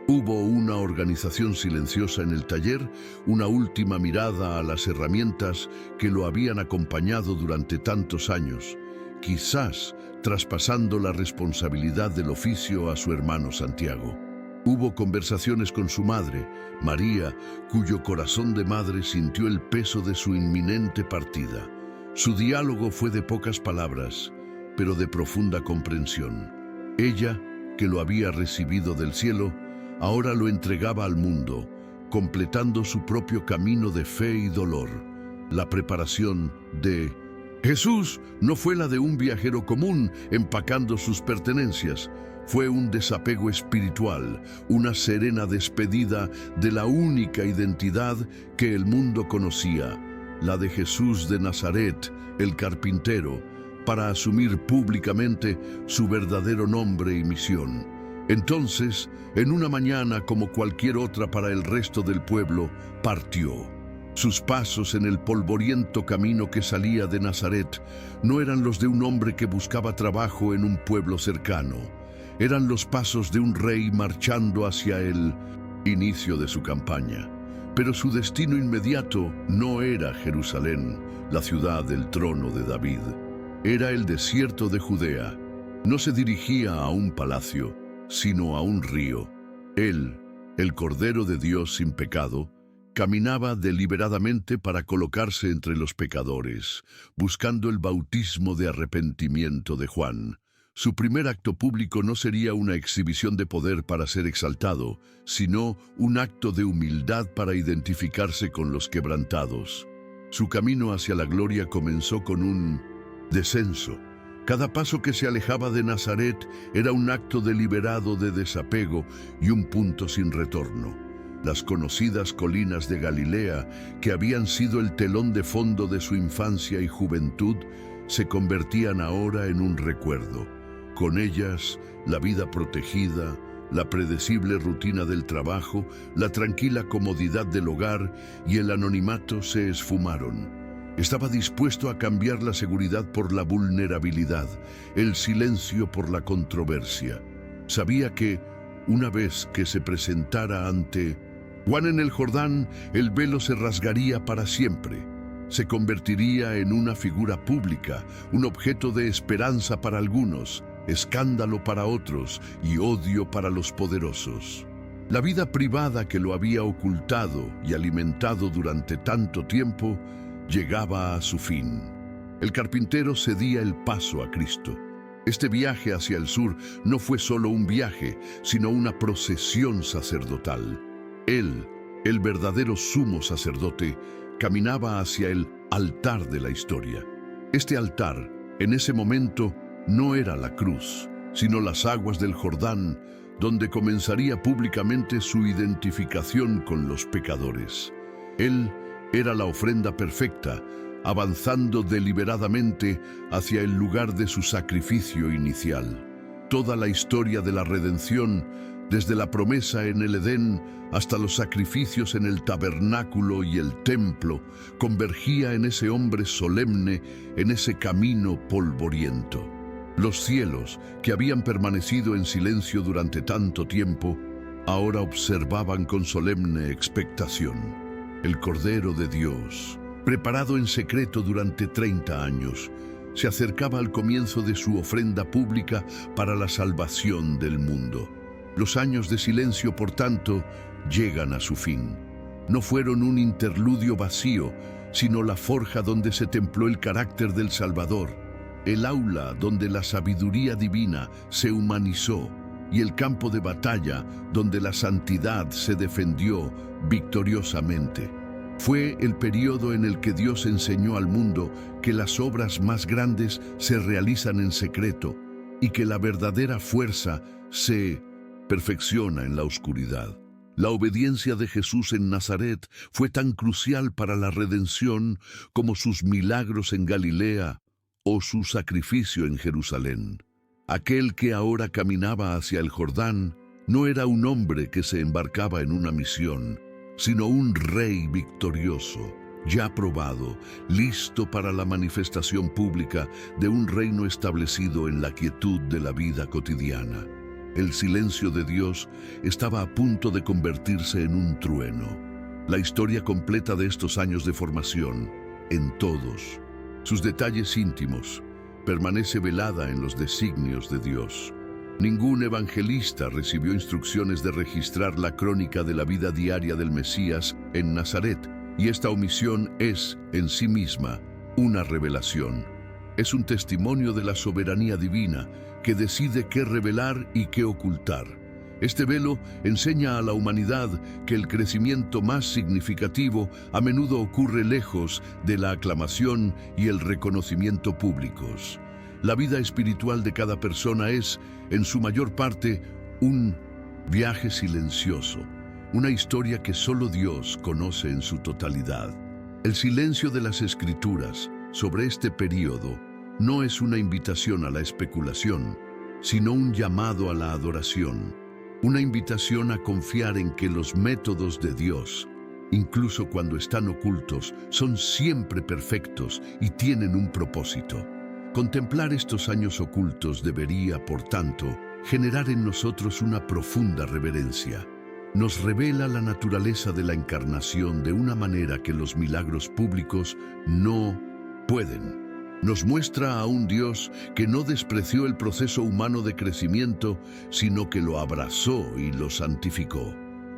Hubo una organización silenciosa en el taller, una última mirada a las herramientas que lo habían acompañado durante tantos años, quizás traspasando la responsabilidad del oficio a su hermano Santiago. Hubo conversaciones con su madre, María, cuyo corazón de madre sintió el peso de su inminente partida. Su diálogo fue de pocas palabras, pero de profunda comprensión. Ella, que lo había recibido del cielo, ahora lo entregaba al mundo, completando su propio camino de fe y dolor. La preparación de Jesús no fue la de un viajero común empacando sus pertenencias. Fue un desapego espiritual, una serena despedida de la única identidad que el mundo conocía, la de Jesús de Nazaret, el carpintero, para asumir públicamente su verdadero nombre y misión. Entonces, en una mañana como cualquier otra para el resto del pueblo, partió. Sus pasos en el polvoriento camino que salía de Nazaret no eran los de un hombre que buscaba trabajo en un pueblo cercano. Eran los pasos de un rey marchando hacia el inicio de su campaña. Pero su destino inmediato no era Jerusalén, la ciudad del trono de David. Era el desierto de Judea. No se dirigía a un palacio, sino a un río. Él, el Cordero de Dios sin pecado, caminaba deliberadamente para colocarse entre los pecadores, buscando el bautismo de arrepentimiento de Juan. Su primer acto público no sería una exhibición de poder para ser exaltado, sino un acto de humildad para identificarse con los quebrantados. Su camino hacia la gloria comenzó con un descenso. Cada paso que se alejaba de Nazaret era un acto deliberado de desapego y un punto sin retorno. Las conocidas colinas de Galilea, que habían sido el telón de fondo de su infancia y juventud, se convertían ahora en un recuerdo. Con ellas, la vida protegida, la predecible rutina del trabajo, la tranquila comodidad del hogar y el anonimato se esfumaron. Estaba dispuesto a cambiar la seguridad por la vulnerabilidad, el silencio por la controversia. Sabía que, una vez que se presentara ante Juan en el Jordán, el velo se rasgaría para siempre. Se convertiría en una figura pública, un objeto de esperanza para algunos, escándalo para otros y odio para los poderosos. La vida privada que lo había ocultado y alimentado durante tanto tiempo llegaba a su fin. El carpintero cedía el paso a Cristo. Este viaje hacia el sur no fue solo un viaje, sino una procesión sacerdotal. Él, el verdadero sumo sacerdote, caminaba hacia el altar de la historia. Este altar, en ese momento, no era la cruz, sino las aguas del Jordán, donde comenzaría públicamente su identificación con los pecadores. Él era la ofrenda perfecta, avanzando deliberadamente hacia el lugar de su sacrificio inicial. Toda la historia de la redención, desde la promesa en el Edén hasta los sacrificios en el tabernáculo y el templo, convergía en ese hombre solemne, en ese camino polvoriento. Los cielos, que habían permanecido en silencio durante tanto tiempo, ahora observaban con solemne expectación. El Cordero de Dios, preparado en secreto durante 30 años, se acercaba al comienzo de su ofrenda pública para la salvación del mundo. Los años de silencio, por tanto, llegan a su fin. No fueron un interludio vacío, sino la forja donde se templó el carácter del Salvador, el aula donde la sabiduría divina se humanizó y el campo de batalla donde la santidad se defendió victoriosamente. Fue el periodo en el que Dios enseñó al mundo que las obras más grandes se realizan en secreto y que la verdadera fuerza se perfecciona en la oscuridad. La obediencia de Jesús en Nazaret fue tan crucial para la redención como sus milagros en Galilea o su sacrificio en Jerusalén. Aquel que ahora caminaba hacia el Jordán no era un hombre que se embarcaba en una misión, sino un rey victorioso, ya probado, listo para la manifestación pública de un reino establecido en la quietud de la vida cotidiana. El silencio de Dios estaba a punto de convertirse en un trueno. La historia completa de estos años de formación, en todos sus detalles íntimos, permanece velada en los designios de Dios. Ningún evangelista recibió instrucciones de registrar la crónica de la vida diaria del Mesías en Nazaret, y esta omisión es, en sí misma, una revelación. Es un testimonio de la soberanía divina que decide qué revelar y qué ocultar. Este velo enseña a la humanidad que el crecimiento más significativo a menudo ocurre lejos de la aclamación y el reconocimiento públicos. La vida espiritual de cada persona es, en su mayor parte, un viaje silencioso, una historia que solo Dios conoce en su totalidad. El silencio de las Escrituras sobre este período no es una invitación a la especulación, sino un llamado a la adoración, una invitación a confiar en que los métodos de Dios, incluso cuando están ocultos, son siempre perfectos y tienen un propósito. Contemplar estos años ocultos debería, por tanto, generar en nosotros una profunda reverencia. Nos revela la naturaleza de la encarnación de una manera que los milagros públicos no pueden. Nos muestra a un Dios que no despreció el proceso humano de crecimiento, sino que lo abrazó y lo santificó.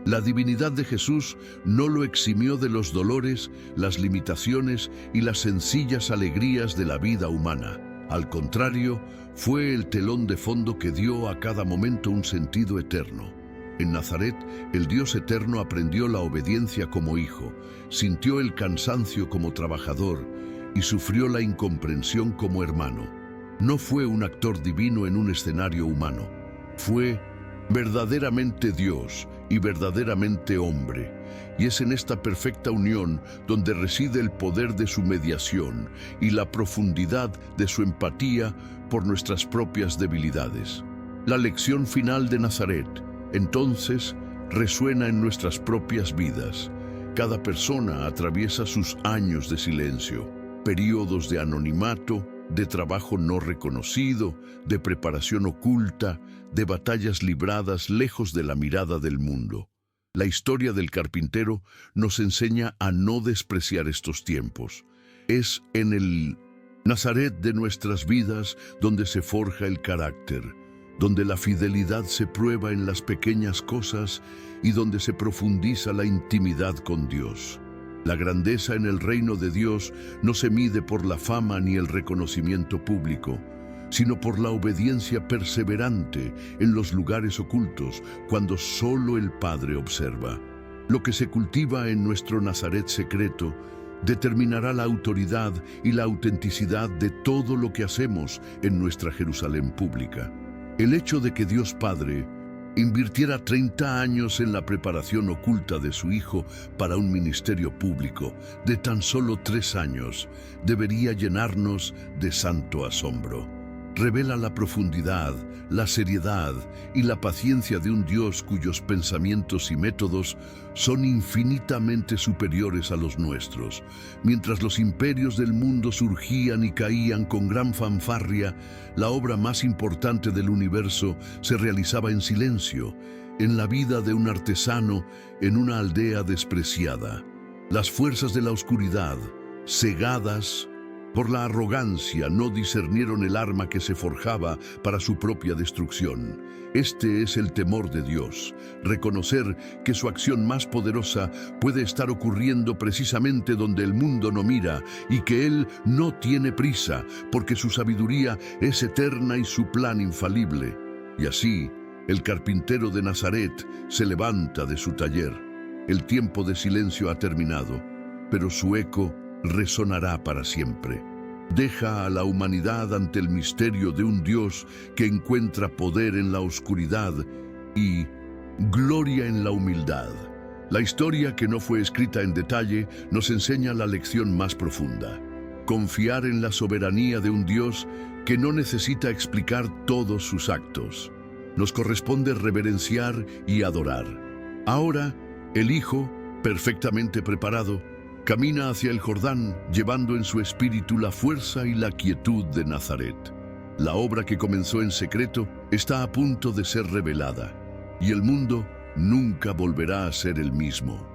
La divinidad de Jesús no lo eximió de los dolores, las limitaciones y las sencillas alegrías de la vida humana. Al contrario, fue el telón de fondo que dio a cada momento un sentido eterno. En Nazaret, el Dios eterno aprendió la obediencia como hijo, sintió el cansancio como trabajador y sufrió la incomprensión como hermano. No fue un actor divino en un escenario humano. Fue verdaderamente Dios y verdaderamente hombre. Y es en esta perfecta unión donde reside el poder de su mediación y la profundidad de su empatía por nuestras propias debilidades. La lección final de Nazaret, entonces, resuena en nuestras propias vidas. Cada persona atraviesa sus años de silencio. Períodos de anonimato, de trabajo no reconocido, de preparación oculta, de batallas libradas lejos de la mirada del mundo. La historia del carpintero nos enseña a no despreciar estos tiempos. Es en el Nazaret de nuestras vidas donde se forja el carácter, donde la fidelidad se prueba en las pequeñas cosas y donde se profundiza la intimidad con Dios. La grandeza en el reino de Dios no se mide por la fama ni el reconocimiento público, sino por la obediencia perseverante en los lugares ocultos, cuando solo el Padre observa. Lo que se cultiva en nuestro Nazaret secreto determinará la autoridad y la autenticidad de todo lo que hacemos en nuestra Jerusalén pública. El hecho de que Dios Padre invirtiera 30 años en la preparación oculta de su Hijo para un ministerio público de tan solo 3 años debería llenarnos de santo asombro. Revela la profundidad, la seriedad y la paciencia de un Dios cuyos pensamientos y métodos son infinitamente superiores a los nuestros. Mientras los imperios del mundo surgían y caían con gran fanfarria, la obra más importante del universo se realizaba en silencio, en la vida de un artesano en una aldea despreciada. Las fuerzas de la oscuridad, cegadas por la arrogancia, no discernieron el arma que se forjaba para su propia destrucción. Este es el temor de Dios, reconocer que su acción más poderosa puede estar ocurriendo precisamente donde el mundo no mira y que Él no tiene prisa, porque su sabiduría es eterna y su plan infalible. Y así, el carpintero de Nazaret se levanta de su taller. El tiempo de silencio ha terminado, pero su eco resonará para siempre. Deja a la humanidad ante el misterio de un Dios que encuentra poder en la oscuridad y gloria en la humildad. La historia, que no fue escrita en detalle, nos enseña la lección más profunda: confiar en la soberanía de un Dios que no necesita explicar todos sus actos. Nos corresponde reverenciar y adorar. Ahora, el Hijo, perfectamente preparado, camina hacia el Jordán, llevando en su espíritu la fuerza y la quietud de Nazaret. La obra que comenzó en secreto está a punto de ser revelada, y el mundo nunca volverá a ser el mismo.